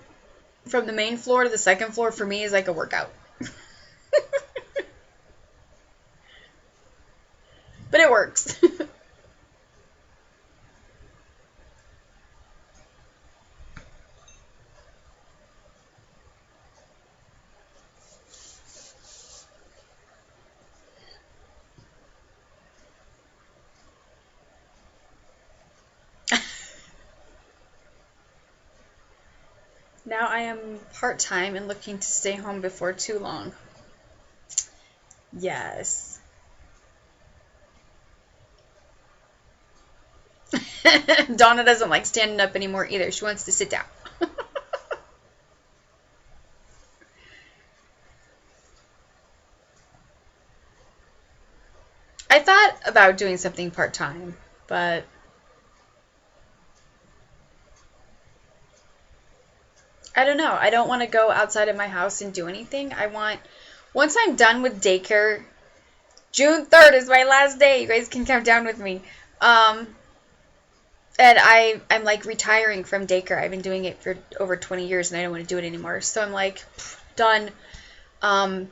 the main floor to the second floor for me is like a workout. But it works. Now I am part-time and looking to stay home before too long. Yes. Donna doesn't like standing up anymore either. She wants to sit down. I thought about doing something part-time, but I don't know. I don't want to go outside of my house and do anything. Once I'm done with daycare, June 3rd is my last day. You guys can count down with me. And I'm like retiring from daycare. I've been doing it for over 20 years and I don't want to do it anymore. So I'm like, done. I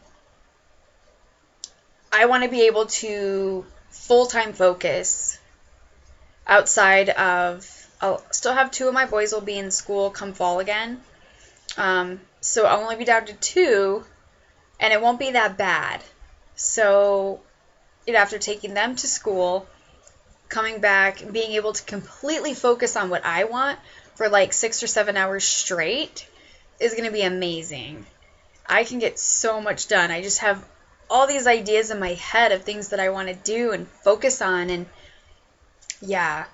want to be able to full-time focus outside of, I'll still have 2 of my boys will be in school come fall again. So I'll only be down to 2 and it won't be that bad. So, after taking them to school, coming back, being able to completely focus on what I want for like 6 or 7 hours straight is going to be amazing. I can get so much done. I just have all these ideas in my head of things that I want to do and focus on and, yeah,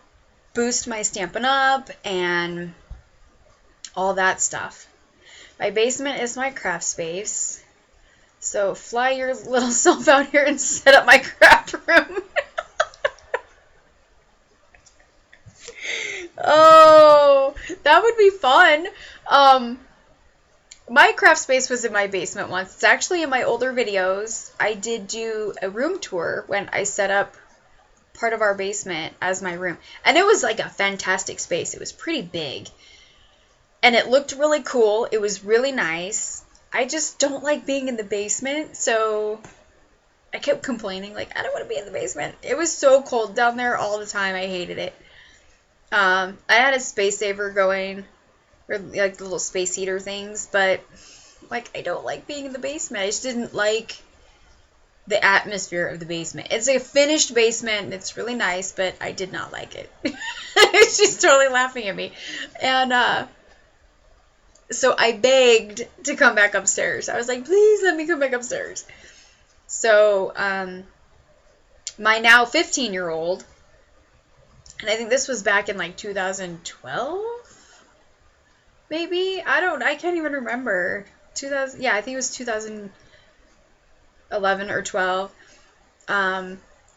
boost my Stampin' Up and all that stuff. My basement is my craft space. So fly your little self out here and set up my craft room. Oh, that would be fun. Um, my craft space was in my basement once. It's actually in my older videos. I did do a room tour when I set up part of our basement as my room. And it was like a fantastic space. It was pretty big. And it looked really cool. It was really nice. I just don't like being in the basement, so I kept complaining, like, I don't want to be in the basement. It was so cold down there all the time. I hated it. I had a space saver going, or like the little space heater things, but like I don't like being in the basement. I just didn't like the atmosphere of the basement. It's a finished basement, and it's really nice, but I did not like it. She's totally laughing at me. And so I begged to come back upstairs. I was like, please let me come back upstairs. So my now 15-year-old, and I think this was back in like 2012, maybe? I can't even remember. 2000, yeah, I think it was 2011 or 12.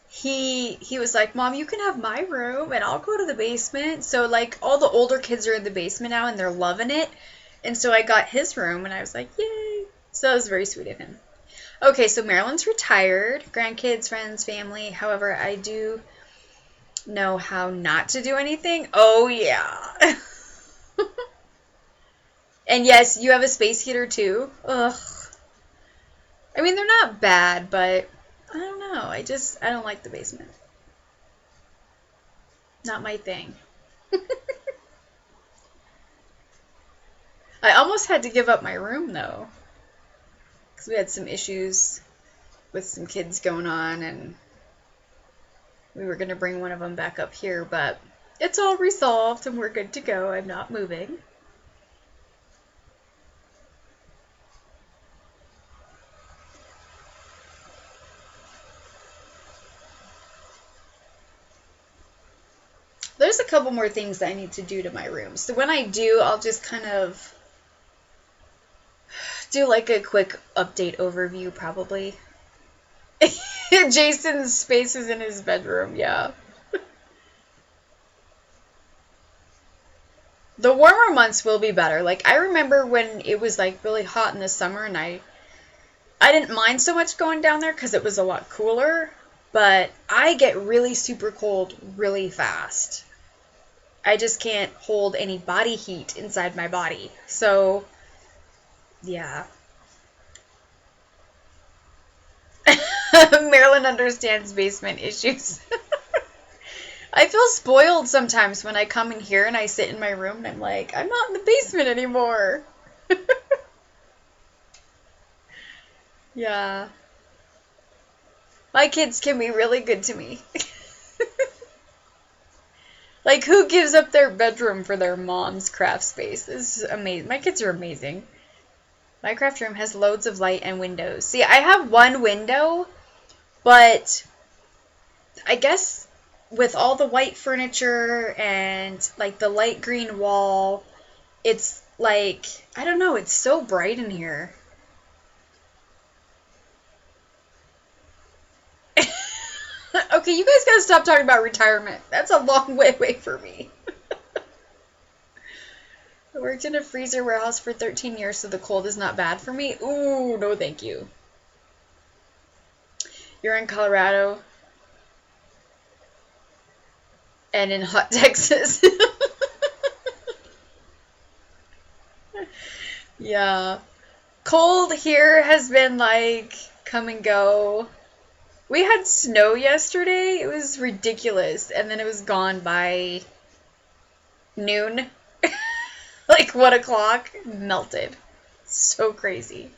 He was like, Mom, you can have my room and I'll go to the basement. So like all the older kids are in the basement now and they're loving it. And so I got his room and I was like, yay. So that was very sweet of him. Okay, so Marilyn's retired. Grandkids, friends, family. However, I do know how not to do anything. Oh, yeah. And yes, you have a space heater too. Ugh. I mean, they're not bad, but I don't know. I don't like the basement. Not my thing. I almost had to give up my room, though. Because we had some issues with some kids going on, and we were going to bring one of them back up here, but it's all resolved, and we're good to go. I'm not moving. There's a couple more things that I need to do to my room. So when I do, I'll just kind of do like a quick update overview, probably. Jason's space is in his bedroom, yeah. The warmer months will be better. Like, I remember when it was like really hot in the summer and I didn't mind so much going down there because it was a lot cooler, but I get really super cold really fast. I just can't hold any body heat inside my body. So, yeah. Marilyn understands basement issues. I feel spoiled sometimes when I come in here and I sit in my room and I'm like, I'm not in the basement anymore. Yeah. My kids can be really good to me. Like, who gives up their bedroom for their mom's craft space? This is amazing. My kids are amazing. My craft room has loads of light and windows. See, I have one window, but I guess with all the white furniture and like the light green wall, it's like, I don't know, it's so bright in here. Okay, you guys gotta stop talking about retirement. That's a long way away for me. I worked in a freezer warehouse for 13 years, so the cold is not bad for me. Ooh, no thank you. You're in Colorado and in hot Texas. Yeah. Cold here has been like come and go. We had snow yesterday. It was ridiculous. And then it was gone by noon. Like 1 o'clock. Melted. So crazy.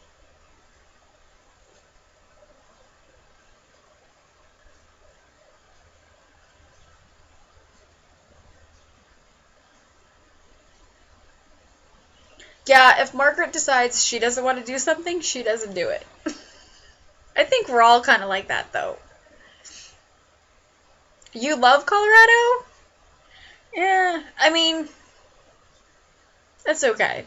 Yeah, if Margaret decides she doesn't want to do something, she doesn't do it. I think we're all kind of like that, though. You love Colorado? Yeah, I mean, that's okay.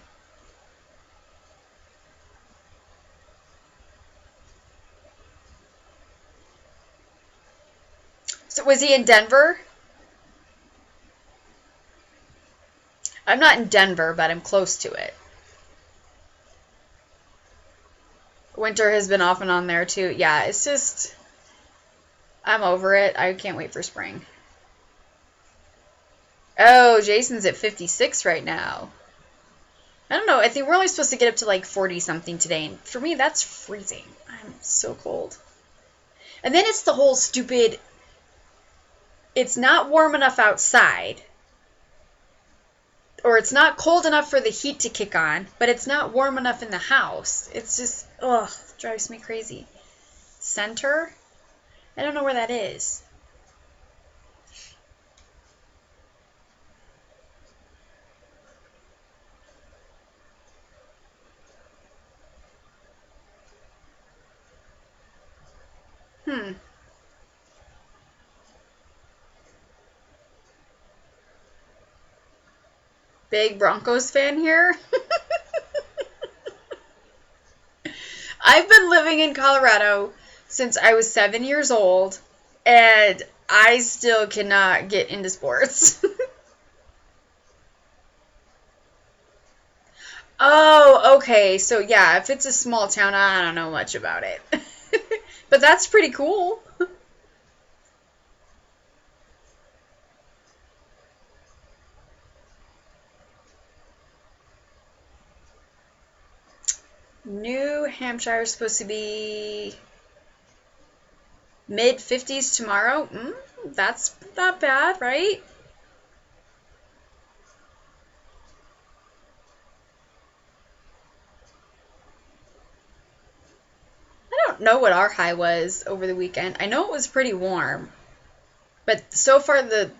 So was he in Denver? I'm not in Denver, but I'm close to it. Winter has been off and on there too. Yeah, it's just, I'm over it. I can't wait for spring. Oh, Jason's at 56 right now. I don't know. I think we're only supposed to get up to like 40 something today. And for me, that's freezing. I'm so cold. And then it's the whole stupid, it's not warm enough outside. Or it's not cold enough for the heat to kick on, but it's not warm enough in the house. It's just, ugh, drives me crazy. Center? I don't know where that is. Big Broncos fan here. I've been living in Colorado since I was 7 years old, and I still cannot get into sports. Oh, okay. So yeah, if it's a small town, I don't know much about it. But that's pretty cool. New Hampshire is supposed to be mid-50s tomorrow. That's not bad, right? I don't know what our high was over the weekend. I know it was pretty warm. But so far, the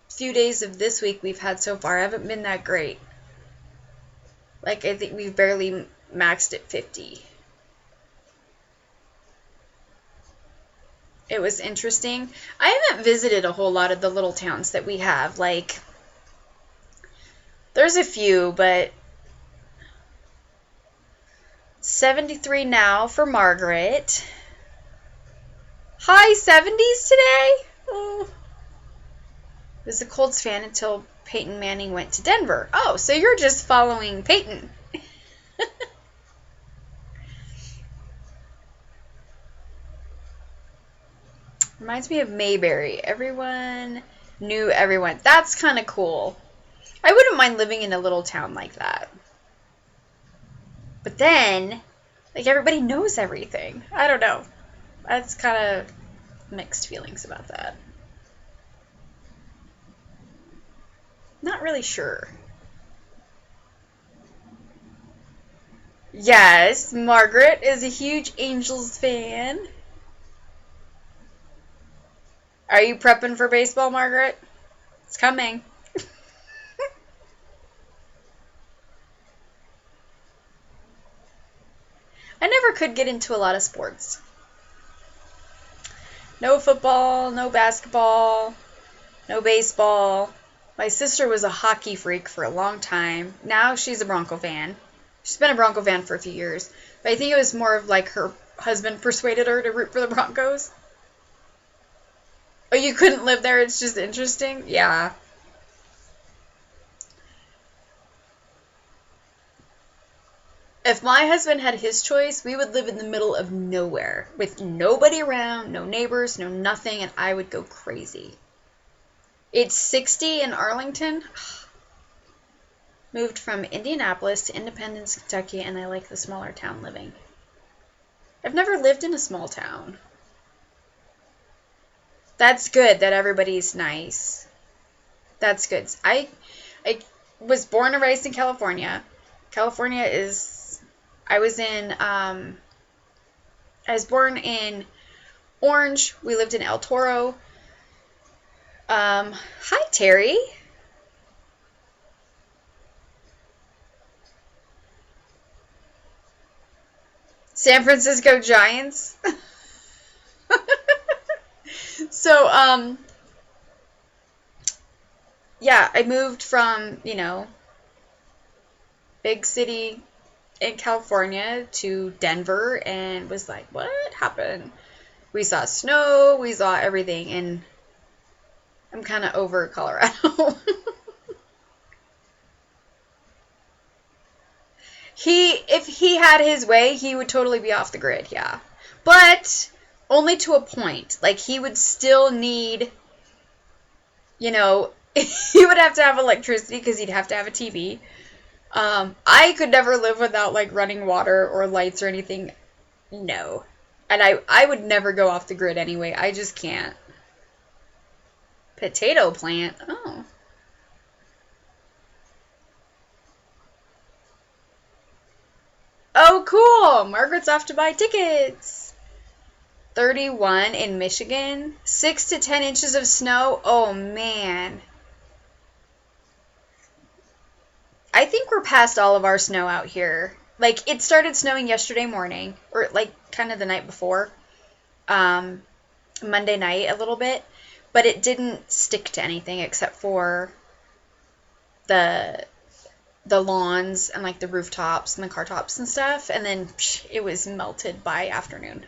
few days of this week we've had so far haven't been that great. Like, I think we've barely maxed at 50. It was interesting. I haven't visited a whole lot of the little towns that we have. Like, there's a few, but 73 now for Margaret. High 70s today? Oh. I was a Colts fan until Peyton Manning went to Denver. Oh, so you're just following Peyton. Reminds me of Mayberry. Everyone knew everyone. That's kind of cool. I wouldn't mind living in a little town like that. But then, like, everybody knows everything. I don't know. That's kind of mixed feelings about that. Not really sure. Yes, Margaret is a huge Angels fan. Are you prepping for baseball, Margaret? It's coming. I never could get into a lot of sports. No football, no basketball, no baseball. My sister was a hockey freak for a long time. Now she's a Bronco fan. She's been a Bronco fan for a few years. But I think it was more of like her husband persuaded her to root for the Broncos. Oh, you couldn't live there? It's just interesting? Yeah. If my husband had his choice, we would live in the middle of nowhere with nobody around, no neighbors, no nothing, and I would go crazy. It's 60 in Arlington. Moved from Indianapolis to Independence, Kentucky, and I like the smaller town living. I've never lived in a small town. That's good that everybody's nice. That's good. I was born and raised in California. California is... I was born in Orange. We lived in El Toro. Hi, Terry. San Francisco Giants. So, yeah, I moved from, big city in California to Denver and was like, what happened? We saw snow, we saw everything, and I'm kind of over Colorado. If he had his way, he would totally be off the grid, yeah. But only to a point. Like, he would still need, you know, he would have to have electricity because he'd have to have a TV. I could never live without, like, running water or lights or anything. No. And I would never go off the grid anyway. I just can't. Potato plant? Oh. Oh, cool! Margaret's off to buy tickets. 31 in Michigan. 6 to 10 inches of snow. Oh, man. I think we're past all of our snow out here. Like, it started snowing yesterday morning, or like kind of the night before, Monday night a little bit, but it didn't stick to anything except for the lawns and like the rooftops and the car tops and stuff, and then it was melted by afternoon,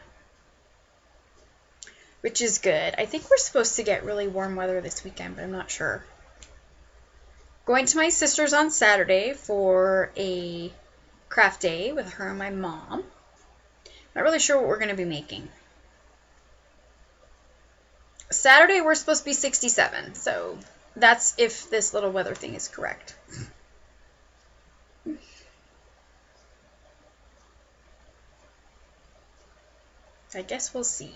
which is good. I think we're supposed to get really warm weather this weekend, but I'm not sure. Going to my sister's on Saturday for a craft day with her and my mom. Not really sure what we're going to be making. Saturday we're supposed to be 67, so that's if this little weather thing is correct. I guess we'll see.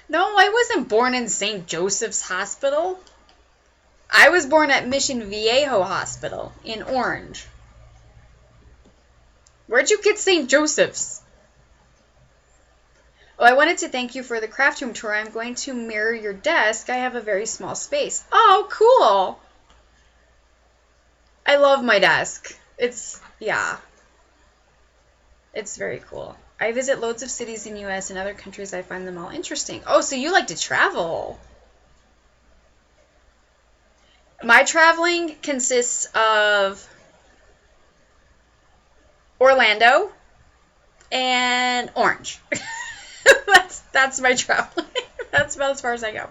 No, I wasn't born in St. Joseph's Hospital. I was born at Mission Viejo Hospital in Orange. Where'd you get St. Joseph's? Oh, I wanted to thank you for the craft room tour. I'm going to mirror your desk. I have a very small space. Oh, cool. I love my desk. Yeah. It's very cool. I visit loads of cities in the U.S. and other countries. I find them all interesting. Oh, so you like to travel. My traveling consists of Orlando and Orange. That's my traveling. That's about as far as I go.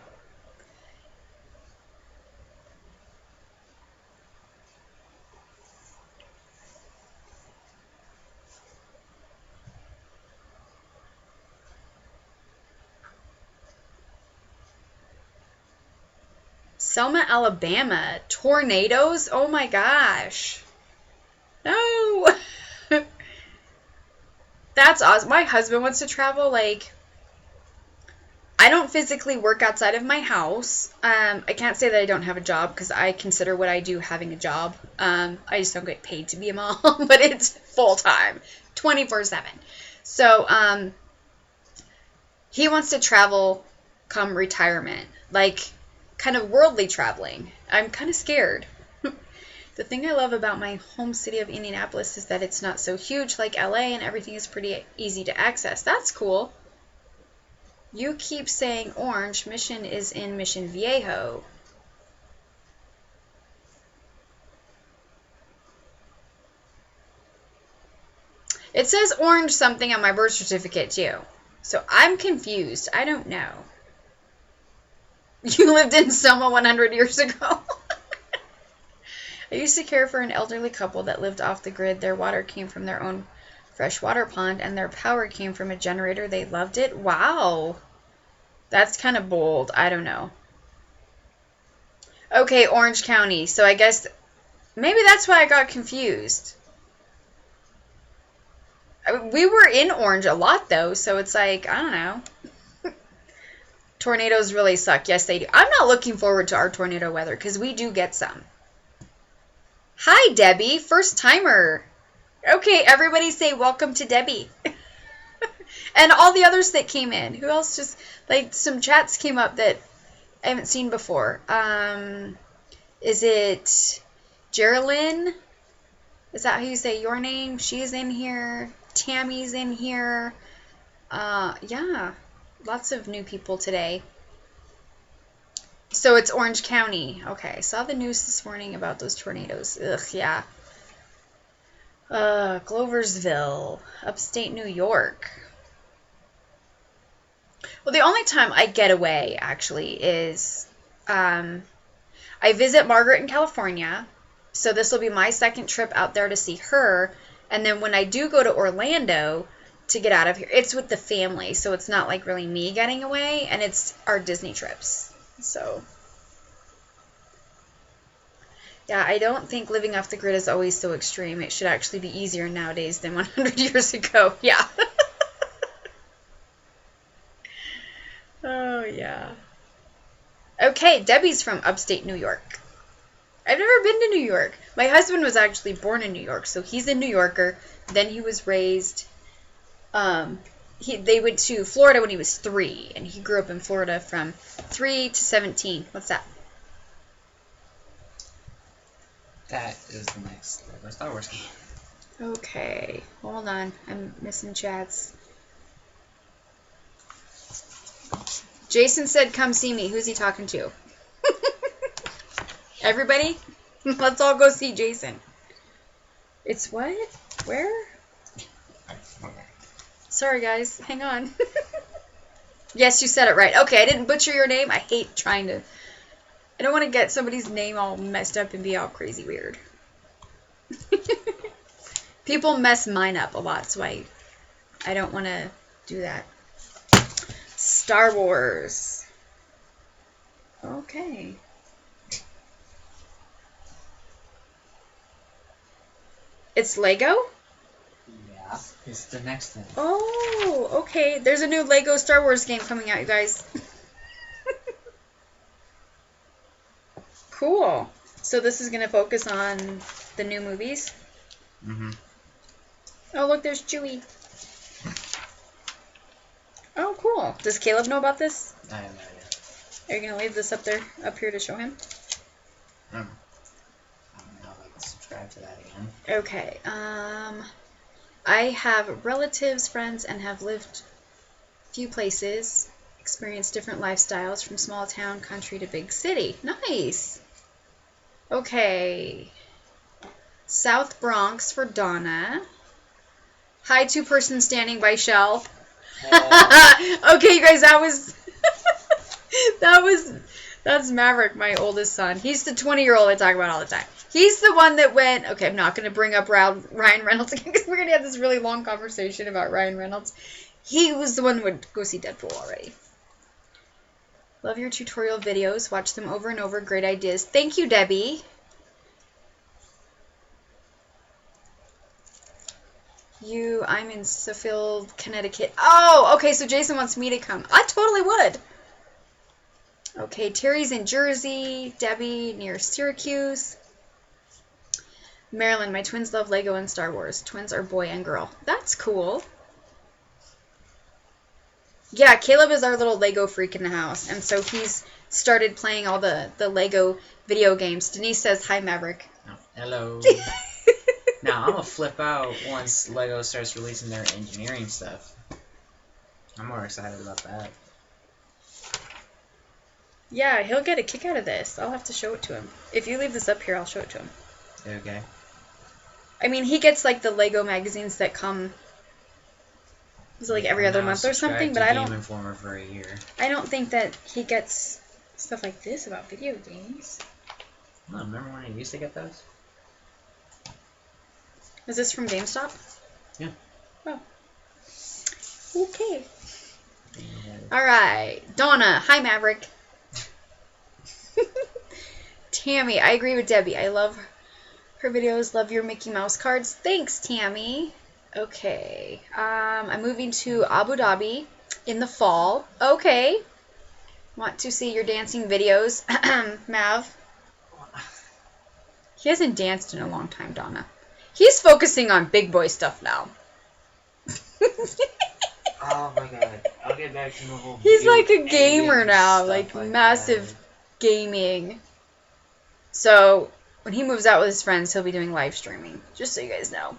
Selma, Alabama. Tornadoes? Oh my gosh. No. That's awesome. My husband wants to travel. Like, I don't physically work outside of my house. I can't say that I don't have a job because I consider what I do having a job. I just don't get paid to be a mom, but it's full-time, 24/7. So, he wants to travel come retirement, like kind of worldly traveling. I'm kind of scared. The thing I love about my home city of Indianapolis is that it's not so huge like LA and everything is pretty easy to access. That's cool. You keep saying Orange. Mission is in Mission Viejo. It says Orange something on my birth certificate too. So I'm confused. I don't know. You lived in Selma 100 years ago. I used to care for an elderly couple that lived off the grid. Their water came from their own freshwater pond, and their power came from a generator. They loved it. Wow. That's kind of bold. I don't know. Okay, Orange County. So I guess maybe that's why I got confused. We were in Orange a lot, though, so it's like, I don't know. Tornadoes really suck. Yes, they do. I'm not looking forward to our tornado weather because we do get some. Hi, Debbie. First timer. Okay, everybody say welcome to Debbie. And all the others that came in. Who else just, like, some chats came up that I haven't seen before. Is it Geraldine? Is that how you say your name? She's in here. Tammy's in here. Yeah. Lots of new people today. So it's Orange County. Okay, I saw the news this morning about those tornadoes. Ugh, yeah. Gloversville, upstate New York. Well, the only time I get away, actually, is I I visit Margaret in California, so this will be my second trip out there to see her. And then when I do go to Orlando to get out of here, it's with the family, so it's not like really me getting away, and it's our Disney trips. So, yeah, I don't think living off the grid is always so extreme. It should actually be easier nowadays than 100 years ago. Yeah. Oh, yeah. Okay, Debbie's from upstate New York. I've never been to New York. My husband was actually born in New York, so he's a New Yorker. Then he was raised... they went to Florida when he was 3, and he grew up in Florida from 3 to 17. What's that? That is the next Lego Star Wars game. Okay, hold on. I'm missing chats. Jason said, come see me. Who's he talking to? Everybody? Let's all go see Jason. It's what? Where? Sorry, guys. Hang on. Yes, you said it right. Okay, I didn't butcher your name. I hate trying to... I don't want to get somebody's name all messed up and be all crazy weird. People mess mine up a lot, so I don't want to do that. Star Wars. Okay. It's Lego? Yeah, it's the next thing. Oh, okay. There's a new Lego Star Wars game coming out, you guys. Cool. So this is going to focus on the new movies? Mm-hmm. Oh, look, there's Chewie. Oh, cool. Does Caleb know about this? I have no idea. Are you going to leave this up here to show him? I don't know if I can subscribe to that again. Okay. I have relatives, friends, and have lived few places, experienced different lifestyles from small town, country to big city. Nice. Okay. South Bronx for Donna. Hi, 2-person standing by Shell. Okay, you guys, that's Maverick, my oldest son. He's the 20-year-old I talk about all the time. He's the one that went, okay, I'm not going to bring up Ryan Reynolds again because we're going to have this really long conversation about Ryan Reynolds. He was the one that would go see Deadpool already. Love your tutorial videos. Watch them over and over. Great ideas. Thank you, Debbie. I'm in Suffield, Connecticut. Oh, okay, so Jason wants me to come. I totally would. Okay, Terry's in Jersey. Debbie near Syracuse. Maryland, my twins love Lego and Star Wars. Twins are boy and girl. That's cool. Yeah, Caleb is our little Lego freak in the house, and so he's started playing all the Lego video games. Denise says, hi, Maverick. Oh, hello. Now, I'm going to flip out once Lego starts releasing their engineering stuff. I'm more excited about that. Yeah, he'll get a kick out of this. I'll have to show it to him. If you leave this up here, I'll show it to him. Okay. I mean, he gets, like, the Lego magazines that come... Is it like every other month or something? But I don't... Game Informer for a year. I don't think that he gets stuff like this about video games. Oh, remember when I used to get those? Is this from GameStop? Yeah. Oh. Okay. Alright. Donna. Hi, Maverick. Tammy. I agree with Debbie. I love her videos. Love your Mickey Mouse cards. Thanks, Tammy. Okay. I'm moving to Abu Dhabi in the fall. Okay. Want to see your dancing videos, Mav? He hasn't danced in a long time, Donna. He's focusing on big boy stuff now. Oh my god. I'll get back to my whole He's like a gamer now, like massive gaming. So, when he moves out with his friends, he'll be doing live streaming. Just so you guys know.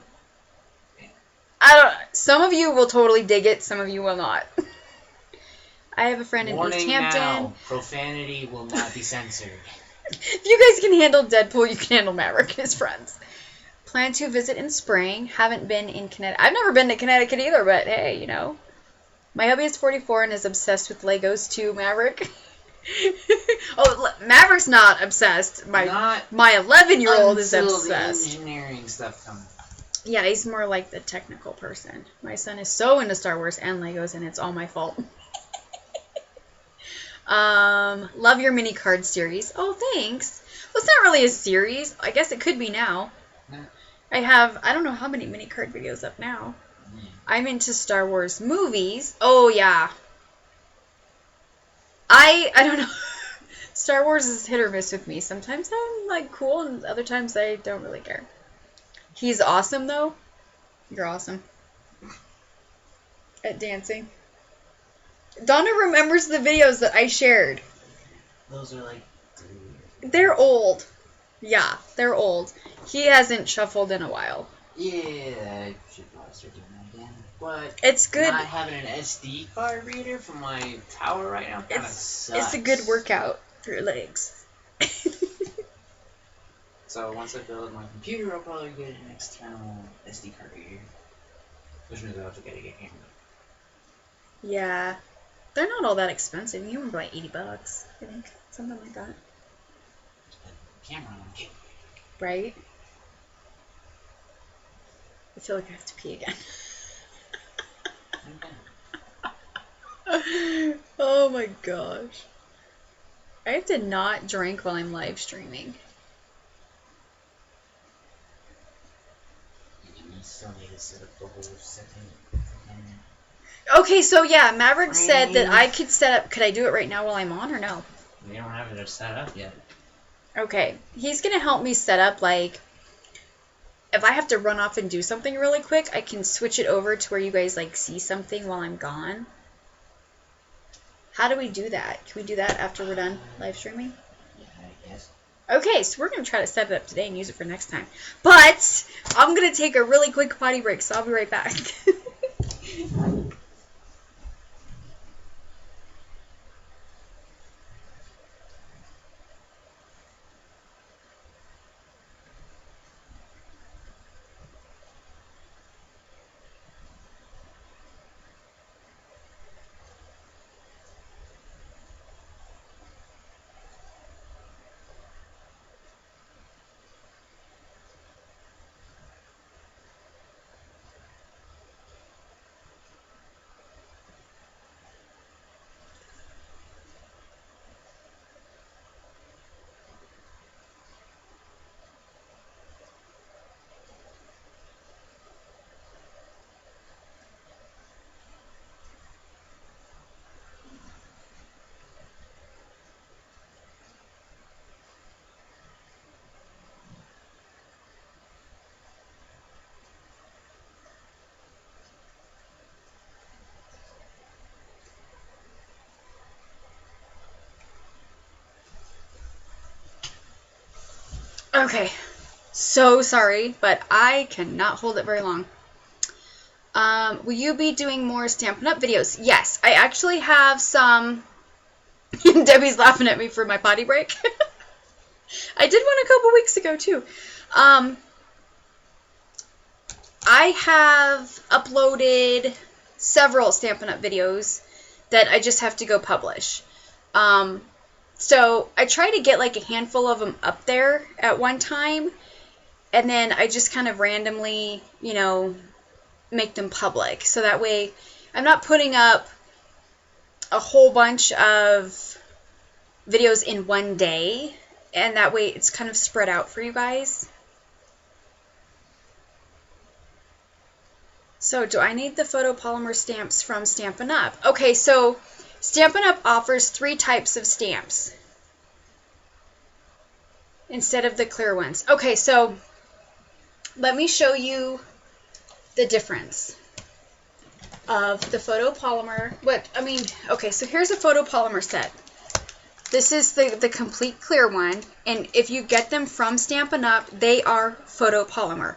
Some of you will totally dig it, some of you will not. I have a friend in East Hampton. Now, profanity will not be censored. If you guys can handle Deadpool, you can handle Maverick and his friends. Plan to visit in spring. Haven't been in Connecticut. I've never been to Connecticut either, but hey, you know. My hubby is 44 and is obsessed with Legos too, Maverick. Oh, Maverick's not obsessed. My 11-year-old is obsessed. The engineering stuff comes. Yeah, he's more like the technical person. My son is so into Star Wars and Legos, and it's all my fault. Love your mini card series. Oh, thanks. Well, it's not really a series. I guess it could be now. No. I don't know how many mini card videos up now. I'm into Star Wars movies. Oh, yeah. I don't know. Star Wars is hit or miss with me. Sometimes I'm, like, cool, and other times I don't really care. He's awesome, though. You're awesome. At dancing. Donna remembers the videos that I shared. Those are, like... They're old. Yeah, they're old. He hasn't shuffled in a while. Yeah, I should probably start doing that again. But it's good. Not having an SD card reader for my tower right now kind of sucks. It's a good workout for your legs. So once I build my computer, I'll probably get an external SD card reader. Which means I'll have to get a camera. Yeah. They're not all that expensive. You can buy $80, I think. Something like that. Camera on it. Right? I feel like I have to pee again. Oh my gosh. I have to not drink while I'm live streaming. You still need to set up the whole setting. Okay, so yeah, Maverick said that I could set up. Could I do it right now while I'm on or no? We don't have it set up yet. Okay, he's gonna help me set up, like, if I have to run off and do something really quick, I can switch it over to where you guys, like, see something while I'm gone. How do we do that? Can we do that after we're done live streaming? Yeah, I guess. Okay, so we're going to try to set it up today and use it for next time. But I'm going to take a really quick potty break, so I'll be right back. Okay, so sorry, but I cannot hold it very long. Will you be doing more Stampin' Up! Videos? Yes, I actually have some... Debbie's laughing at me for my potty break. I did one a couple weeks ago, too. I have uploaded several Stampin' Up! Videos that I just have to go publish. So I try to get like a handful of them up there at one time, and then I just kind of randomly, you know, make them public. So that way I'm not putting up a whole bunch of videos in one day, and that way it's kind of spread out for you guys. So do I need the photopolymer stamps from Stampin' Up? Okay, so Stampin' Up! Offers 3 types of stamps instead of the clear ones. Okay, so let me show you the difference of the photopolymer. Okay, so here's a photopolymer set. This is the complete clear one, and if you get them from Stampin' Up, they are photopolymer.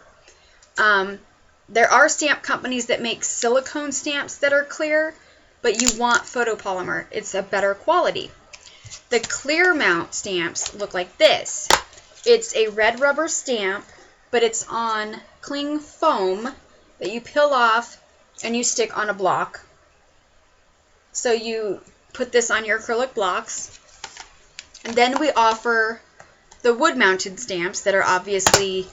There are stamp companies that make silicone stamps that are clear, but you want photopolymer. It's a better quality. The clear mount stamps look like this. It's a red rubber stamp, but it's on cling foam that you peel off and you stick on a block. So you put this on your acrylic blocks, And then we offer the wood-mounted stamps that are obviously,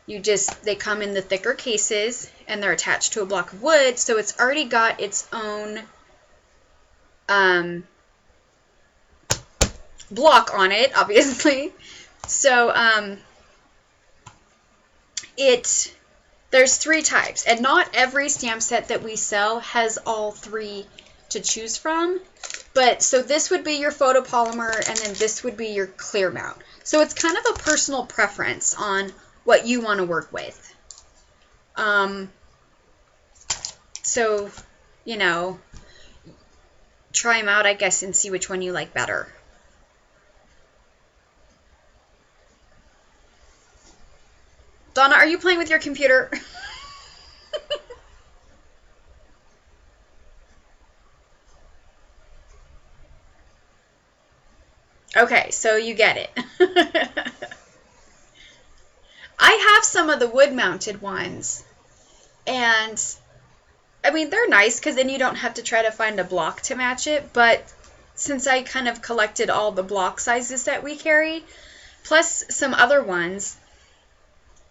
they come in the thicker cases and they're attached to a block of wood, so it's already got its own block on it, obviously. So there's 3 types, and not every stamp set that we sell has all 3 to choose from. But so this would be your photopolymer, and then this would be your clear mount. So it's kind of a personal preference on what you want to work with. So, you know, try them out, I guess, and see which one you like better. Donna, are you playing with your computer? Okay, so you get it. I have some of the wood-mounted ones, and I mean, they're nice because then you don't have to try to find a block to match it, but since I kind of collected all the block sizes that we carry, plus some other ones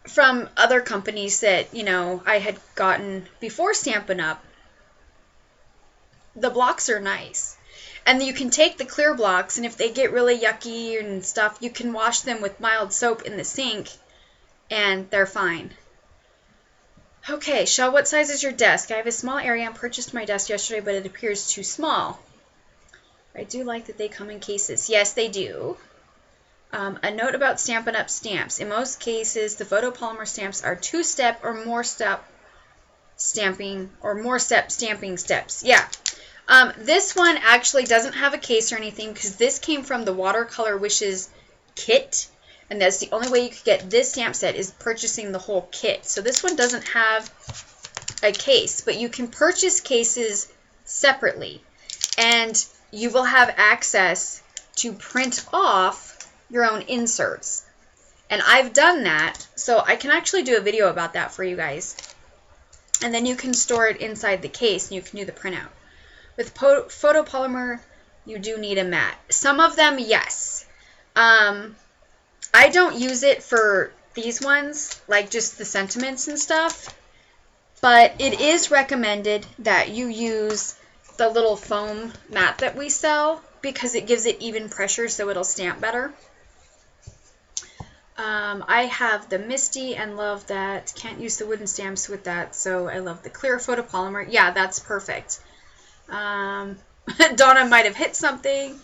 from other companies that, you know, I had gotten before Stampin' Up, the blocks are nice. And you can take the clear blocks, and if they get really yucky and stuff, you can wash them with mild soap in the sink, and they're fine. Okay, Shell, what size is your desk? I have a small area and purchased my desk yesterday, but it appears too small. I do like that they come in cases. Yes, they do. A note about Stampin' Up stamps. In most cases, the photopolymer stamps are 2-step or more step stamping, or more step stamping steps. Yeah. This one actually doesn't have a case or anything because this came from the Watercolor Wishes kit, and that's the only way you could get this stamp set is purchasing the whole kit. So this one doesn't have a case, but you can purchase cases separately, and you will have access to print off your own inserts. And I've done that, so I can actually do a video about that for you guys. And then you can store it inside the case, and you can do the printout. With photopolymer, you do need a mat. Some of them, yes. I don't use it for these ones, like just the sentiments and stuff. But it is recommended that you use the little foam mat that we sell because it gives it even pressure so it'll stamp better. I have the Misty and love that. Can't use the wooden stamps with that, so I love the clear photopolymer. Yeah, that's perfect. Donna might have hit something.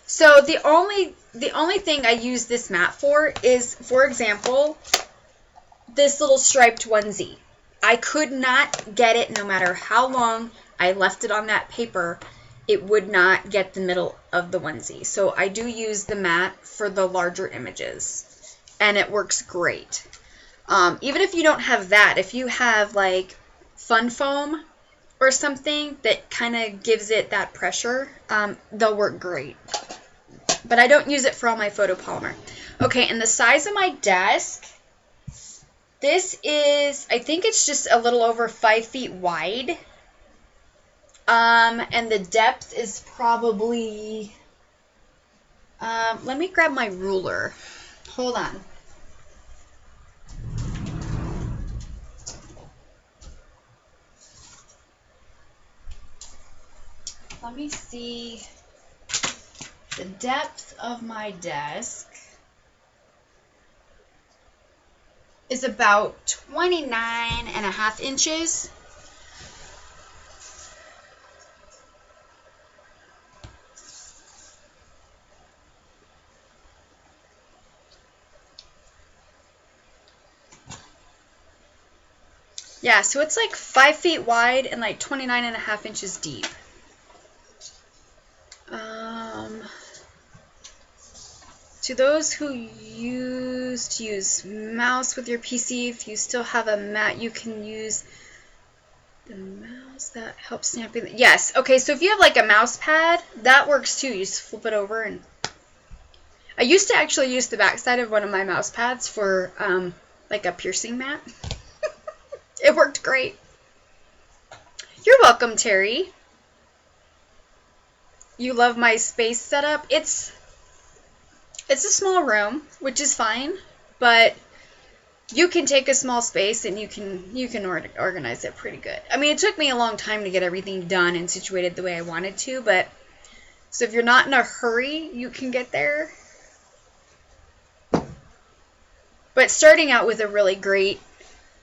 So the only thing I use this mat for is, for example, this little striped onesie. I could not get it no matter how long I left it on that paper. It would not get the middle of the onesie. So I do use the mat for the larger images, and it works great. Even if you don't have that, if you have like fun foam or something that kind of gives it that pressure, they'll work great. But I don't use it for all my photopolymer. Okay, and the size of my desk, this is, I think it's just a little over 5 feet wide. And the depth is probably, let me grab my ruler. Hold on. Let me see the depth of my desk is about 29.5 inches. Yeah, so it's like 5 feet wide and like 29.5 inches deep. To those who used to use mouse with your PC, if you still have a mat, you can use the mouse that helps stamping. Yes, okay, so if you have like a mouse pad, that works too. You just flip it over, and I used to actually use the backside of one of my mouse pads for like a piercing mat. It worked great. You're welcome, Terry. you love my space setup. It's a small room, which is fine, but you can take a small space and you can organize it pretty good. I mean, it took me a long time to get everything done and situated the way I wanted to, but so if you're not in a hurry, you can get there. But starting out with a really great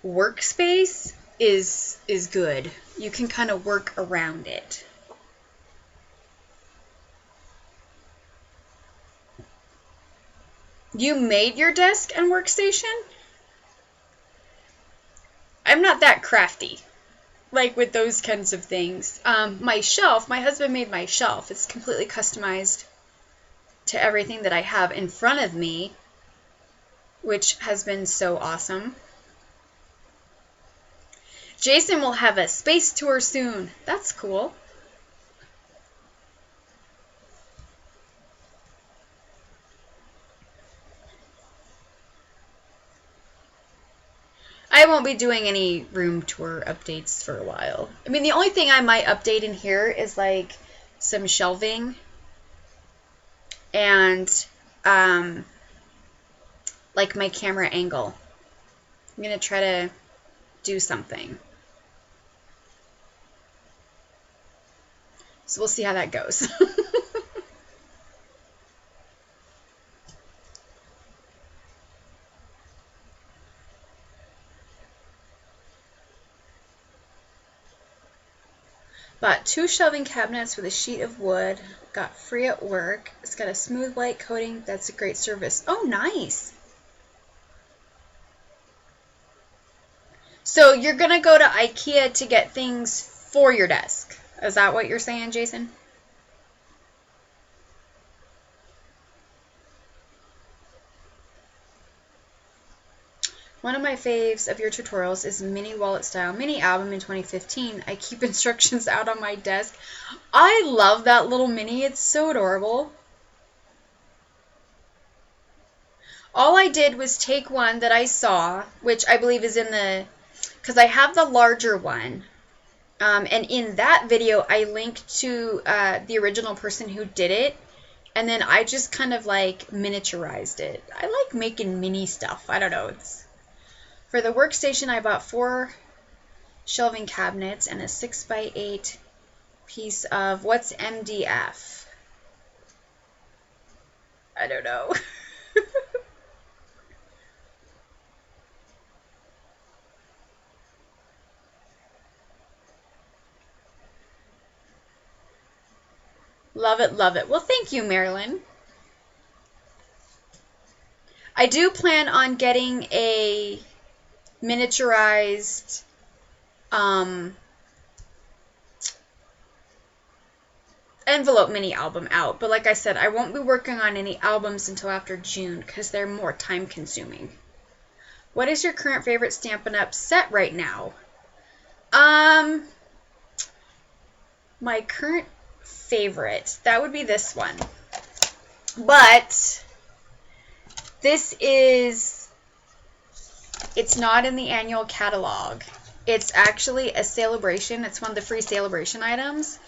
workspace is good. You can kind of work around it. You made your desk and workstation? I'm not that crafty, like with those kinds of things. My shelf, my husband made my shelf. It's completely customized to everything that I have in front of me, which has been so awesome. Jason will have a space tour soon. That's cool. I won't be doing any room tour updates for a while. I mean, the only thing I might update in here is like some shelving and like my camera angle. I'm going to try to do something. So we'll see how that goes. Bought 2 shelving cabinets with a sheet of wood. Got free at work. It's got a smooth white coating. That's a great service. Oh, nice. So you're going to go to IKEA to get things for your desk. Is that what you're saying, Jason? One of my faves of your tutorials is mini wallet style mini album in 2015. I keep instructions out on my desk. I love that little mini. It's so adorable. All I did was take one that I saw, which I believe is in the, because I have the larger one. And in that video, I linked to the original person who did it. And then I just kind of like miniaturized it. I like making mini stuff. I don't know. It's for the workstation, I bought 4 shelving cabinets and a 6x8 piece of, what's MDF? I don't know. Love it, love it. Well, thank you, Marilyn. I do plan on getting a miniaturized envelope mini album out, but like I said, I won't be working on any albums until after June because they're more time consuming. What is your current favorite Stampin' Up set right now? My current favorite, that would be this one, but this is, it's not in the annual catalog. It's actually a celebration. It's one of the free celebration items.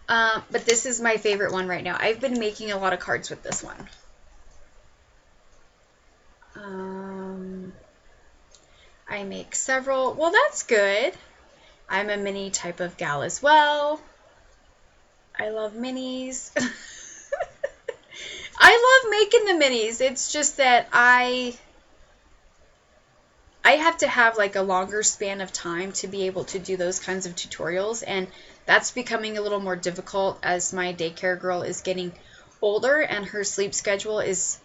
But this is my favorite one right now. I've been making a lot of cards with this one. I make several. Well, that's good. I'm a mini type of gal as well. I love minis. I love making the minis. It's just that I have to have like a longer span of time to be able to do those kinds of tutorials, and that's becoming a little more difficult as my daycare girl is getting older and her sleep schedule is,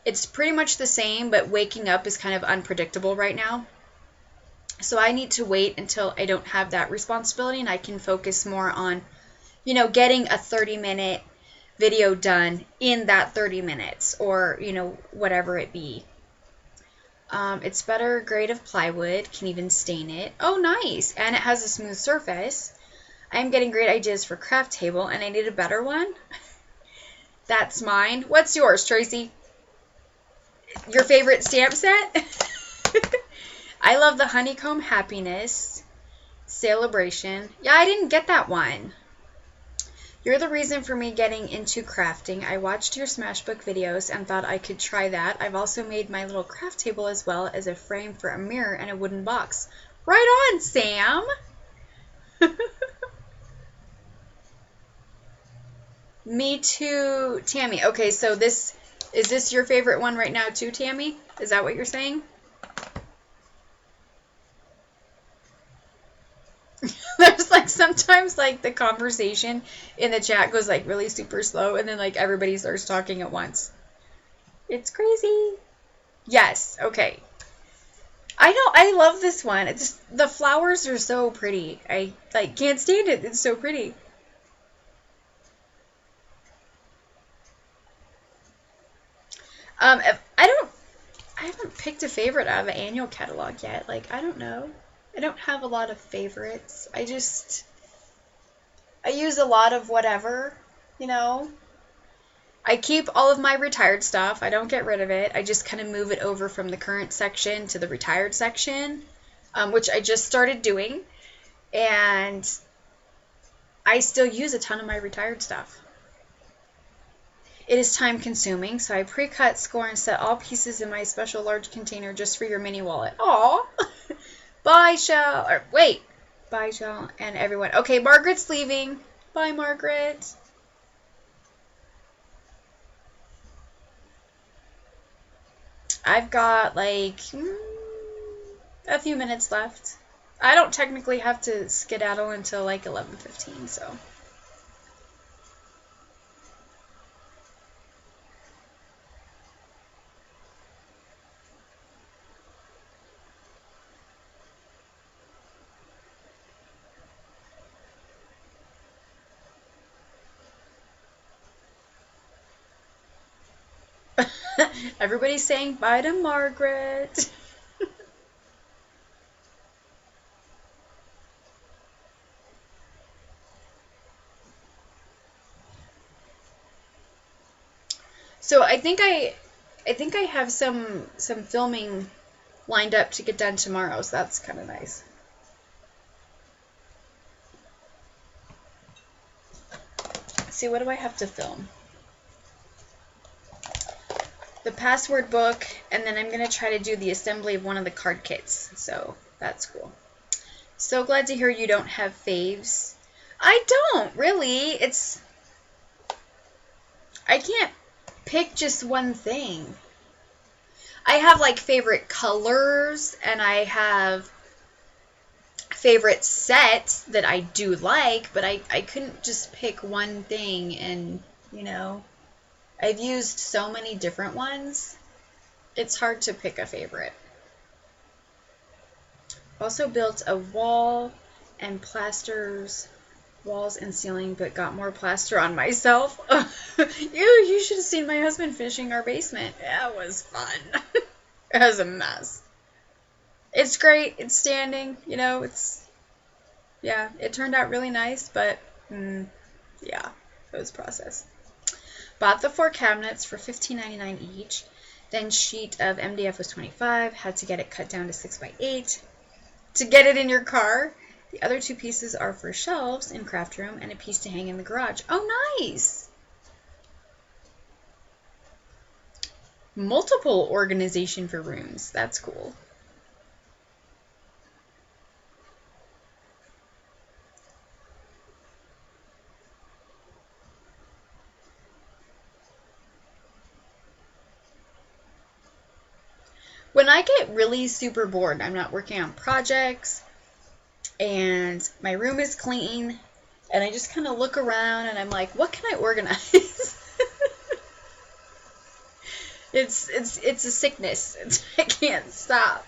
it's pretty much the same, but waking up is kind of unpredictable right now. So I need to wait until I don't have that responsibility and I can focus more on, you know, getting a 30-minute video done in that 30 minutes or, you know, whatever it be. It's better grade of plywood, can even stain it. Oh, nice. And it has a smooth surface. I'm getting great ideas for craft table, and I need a better one. That's mine. What's yours, Tracy? Your favorite stamp set? I love the honeycomb happiness celebration. Yeah, I didn't get that one. You're the reason for me getting into crafting. I watched your Smashbook videos and thought I could try that. I've also made my little craft table as well as a frame for a mirror and a wooden box. Right on, Sam! Me too, Tammy. Okay, so is this your favorite one right now too, Tammy? Is that what you're saying? There's like sometimes like the conversation in the chat goes like really super slow and then like everybody starts talking at once. It's crazy. Yes, okay. I know, I love this one. It's just, the flowers are so pretty. I like can't stand it. It's so pretty. I haven't picked a favorite out of the annual catalog yet. Like, I don't know. I don't have a lot of favorites. I use a lot of whatever, you know. I keep all of my retired stuff. I don't get rid of it. I just kind of move it over from the current section to the retired section, which I just started doing. And I still use a ton of my retired stuff. It is time consuming, so I pre-cut, score, and set all pieces in my special large container just for your mini wallet. Aw! Bye, Shell. Or, wait. Bye, Shell, and everyone. Okay, Margaret's leaving. Bye, Margaret. I've got, like, a few minutes left. I don't technically have to skedaddle until, like, 11:15, so... Everybody's saying bye to Margaret. So I think I have some filming lined up to get done tomorrow, so that's kind of nice. Let's see, what do I have to film? The password book, and then I'm going to try to do the assembly of one of the card kits. So that's cool. So glad to hear you don't have faves. I don't, really. I can't pick just one thing. I have like favorite colors, and I have favorite sets that I do like, but I couldn't just pick one thing and, you know... I've used so many different ones, it's hard to pick a favorite. Also built a wall and plasters walls and ceiling, but got more plaster on myself. You should have seen my husband finishing our basement. That was fun. It was a mess. It's great. It's standing. You know, yeah, it turned out really nice, but yeah, it was a process. Bought the 4 cabinets for $15.99 each. Then sheet of MDF was $25. Had to get it cut down to 6x8 to get it in your car. The other 2 pieces are for shelves in craft room and a piece to hang in the garage. Oh, nice! Multiple organization for rooms. That's cool. When I get really super bored, I'm not working on projects, and my room is clean, and I just kind of look around, and I'm like, what can I organize? It's a sickness. I can't stop.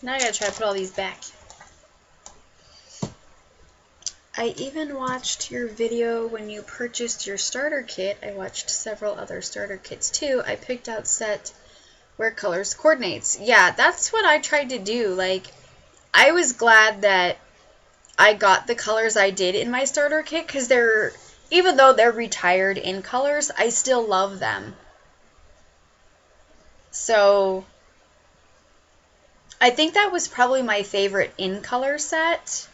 Now I gotta try to put all these back. I even watched your video when you purchased your starter kit. I watched several other starter kits too. I picked out set where colors coordinates. Yeah, that's what I tried to do. Like, I was glad that I got the colors I did in my starter kit because they're, even though they're retired in colors, I still love them. So I think that was probably my favorite in color set,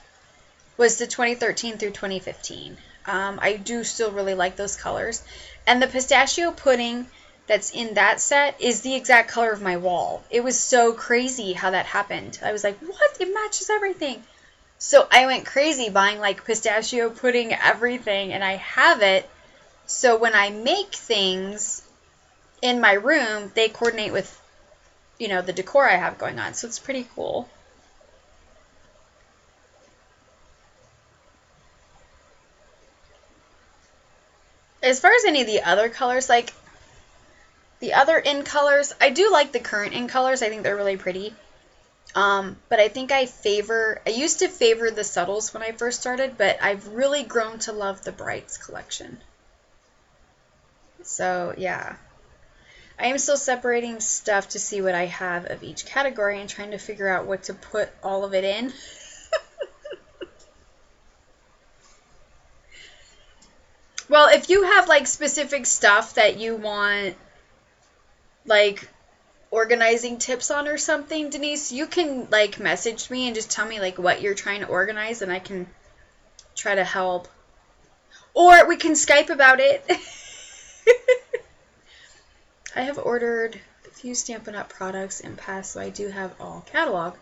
was the 2013 through 2015. I do still really like those colors. And the pistachio pudding that's in that set is the exact color of my wall. It was so crazy how that happened. I was like, what? It matches everything. So I went crazy buying like pistachio pudding everything, and I have it. So when I make things in my room, they coordinate with, you know, the decor I have going on. So it's pretty cool. As far as any of the other colors, like the other in colors, I do like the current in colors. I think they're really pretty. But I think I used to favor the subtles when I first started, but I've really grown to love the brights collection. So yeah. I am still separating stuff to see what I have of each category and trying to figure out what to put all of it in. Well, if you have like specific stuff that you want like organizing tips on or something, Denise, you can like message me and just tell me like what you're trying to organize and I can try to help. Or we can Skype about it. I have ordered a few Stampin' Up! Products in past, so I do have all catalog.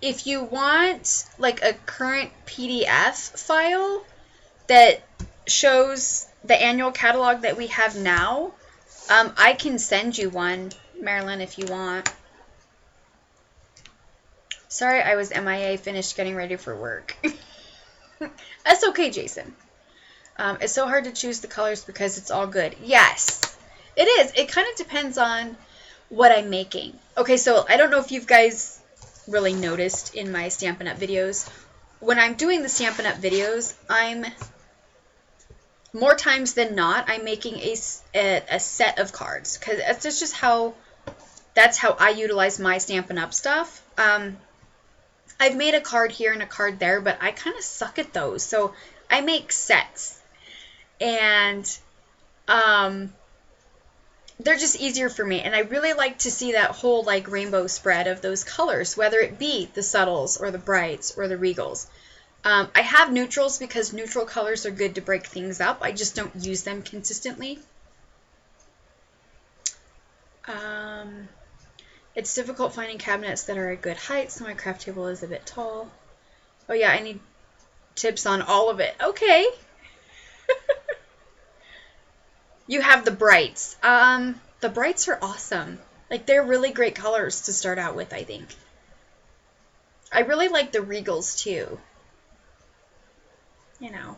If you want like a current PDF file that shows the annual catalog that we have now, I can send you one, Marilyn, if you want. Sorry, I was MIA, finished getting ready for work. That's okay, Jason. It's so hard to choose the colors because it's all good. Yes, it is. It kind of depends on what I'm making. Okay, so I don't know if you guys really noticed in my Stampin' Up! Videos. When I'm doing the Stampin' Up! Videos, more times than not, I'm making a set of cards. Because that's just that's how I utilize my Stampin' Up! Stuff. I've made a card here and a card there, but I kind of suck at those. So I make sets. And they're just easier for me. And I really like to see that whole like rainbow spread of those colors, whether it be the subtles or the brights or the regals. I have neutrals because neutral colors are good to break things up. I just don't use them consistently. It's difficult finding cabinets that are a good height, so my craft table is a bit tall. Oh yeah, I need tips on all of it. Okay. You have the brights. The brights are awesome. Like, they're really great colors to start out with, I think. I really like the regals, too. You know.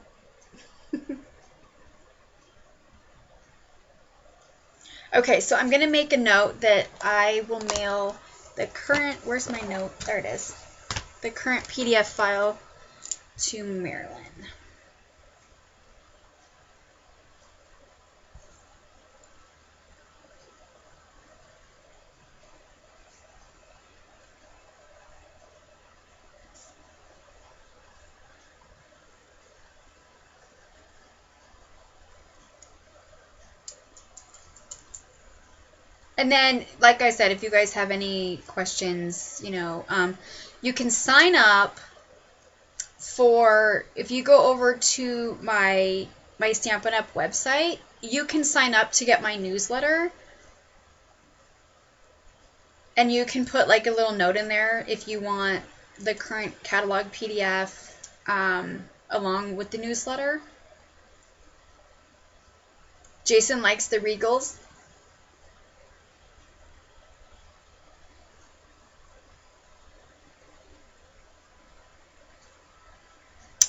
Okay, so I'm going to make a note that I will mail the current, where's my note? There it is. The current PDF file to Marilyn. And then, like I said, if you guys have any questions, you know, you can sign up for, if you go over to my Stampin' Up! Website, you can sign up to get my newsletter. And you can put like a little note in there if you want the current catalog PDF along with the newsletter. Jason likes the regals.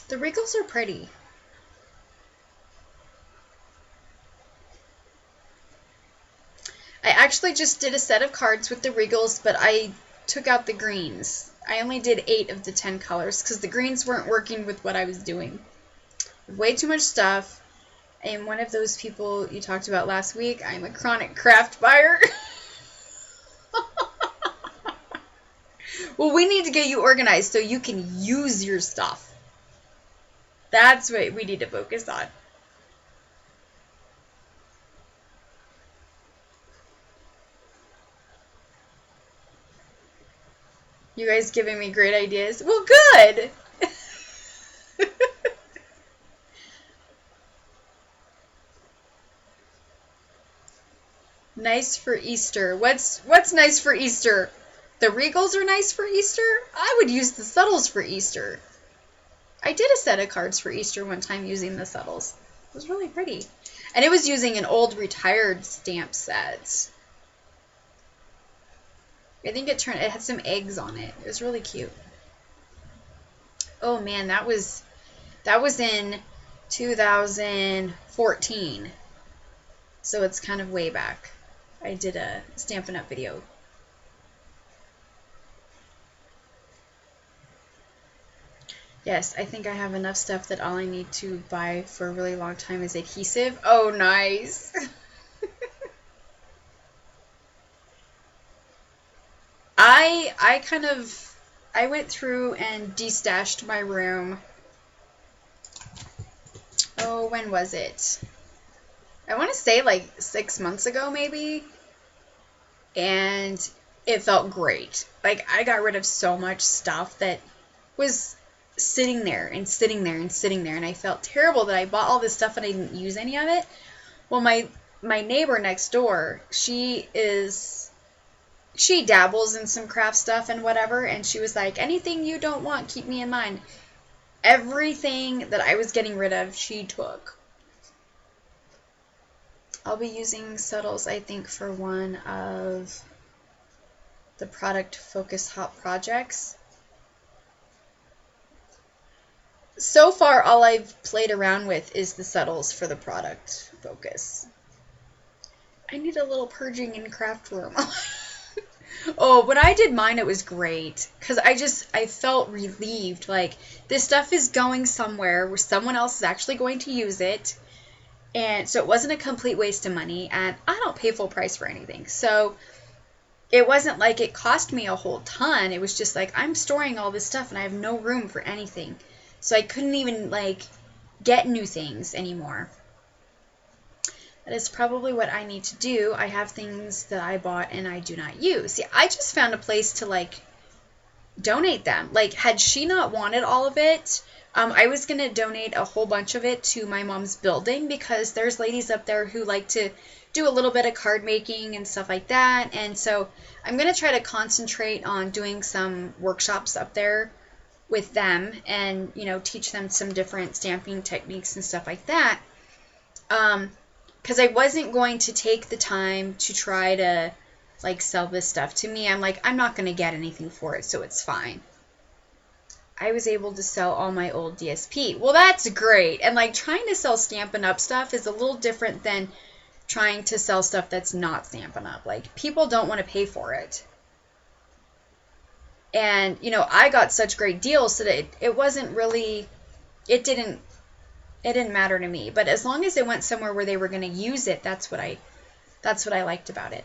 The regals are pretty. actually just did a set of cards with the Regals, but I took out the greens. I only did 8 of the 10 colors because the greens weren't working with what I was doing. Way too much stuff. I am one of those people you talked about last week. I'm a chronic craft buyer. Well, we need to get you organized so you can use your stuff. That's what we need to focus on. You guys giving me great ideas? Well, good. Nice for Easter. What's nice for Easter? The Regals are nice for Easter? I would use the subtles for Easter. I did a set of cards for Easter one time using the subtles. It was really pretty. And it was using an old retired stamp set. I think it had some eggs on it. It was really cute. Oh man, that was in 2014. So it's kind of way back. I did a Stampin' Up video. Yes, I think I have enough stuff that all I need to buy for a really long time is adhesive. Oh, nice. I went through and destashed my room. Oh, when was it? I want to say like 6 months ago maybe. And it felt great. Like I got rid of so much stuff that was sitting there and sitting there and sitting there, and I felt terrible that I bought all this stuff and I didn't use any of it. Well, my neighbor next door, she dabbles in some craft stuff and whatever, and she was like, anything you don't want, keep me in mind. Everything that I was getting rid of, she took. I'll be using subtles, I think, for one of the product focus hot projects. So far, all I've played around with is the subtles for the product focus. I need a little purging in craft room. Oh, when I did mine, it was great. Because I felt relieved. Like, this stuff is going somewhere where someone else is actually going to use it. And so it wasn't a complete waste of money. And I don't pay full price for anything. So it wasn't like it cost me a whole ton. It was just like, I'm storing all this stuff and I have no room for anything. So I couldn't even, like, get new things anymore. That is probably what I need to do. I have things that I bought and I do not use. See, I just found a place to, like, donate them. Like, had she not wanted all of it, I was going to donate a whole bunch of it to my mom's building because there's ladies up there who like to do a little bit of card making and stuff like that. And so I'm going to try to concentrate on doing some workshops up there with them and, you know, teach them some different stamping techniques and stuff like that. Because I wasn't going to take the time to try to, like, sell this stuff. To me, I'm like, I'm not going to get anything for it, so it's fine. I was able to sell all my old DSP. Well, that's great. And, like, trying to sell Stampin' Up stuff is a little different than trying to sell stuff that's not Stampin' Up. Like, people don't want to pay for it. And, you know, I got such great deals that it wasn't really, it didn't matter to me. But as long as it went somewhere where they were going to use it, that's what I liked about it.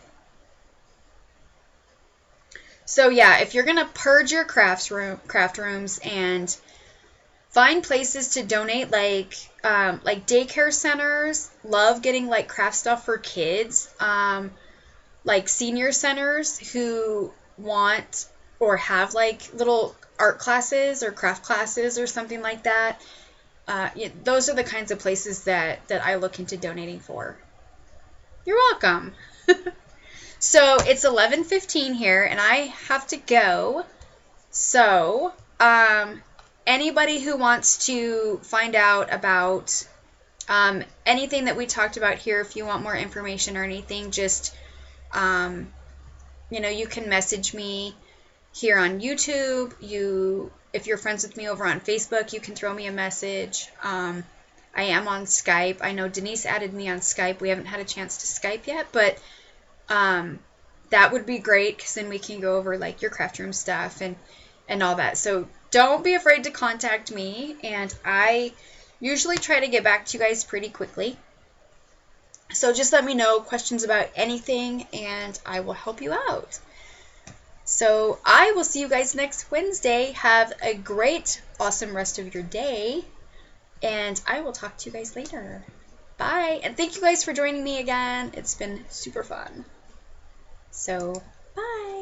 So yeah, if you're going to purge your craft rooms and find places to donate, like daycare centers, love getting like craft stuff for kids, like senior centers who want or have like little art classes or craft classes or something like that. Those are the kinds of places that I look into donating for. You're welcome. So it's 11:15 here, and I have to go. So anybody who wants to find out about anything that we talked about here, if you want more information or anything, just you can message me here on YouTube. If you're friends with me over on Facebook, you can throw me a message. I am on Skype. I know Denise added me on Skype. We haven't had a chance to Skype yet, but that would be great, because then we can go over like your craft room stuff and all that. So don't be afraid to contact me, and I usually try to get back to you guys pretty quickly. So just let me know questions about anything, and I will help you out. So I will see you guys next Wednesday. Have a great, awesome rest of your day, and I will talk to you guys later. Bye, and thank you guys for joining me again. It's been super fun. So, bye.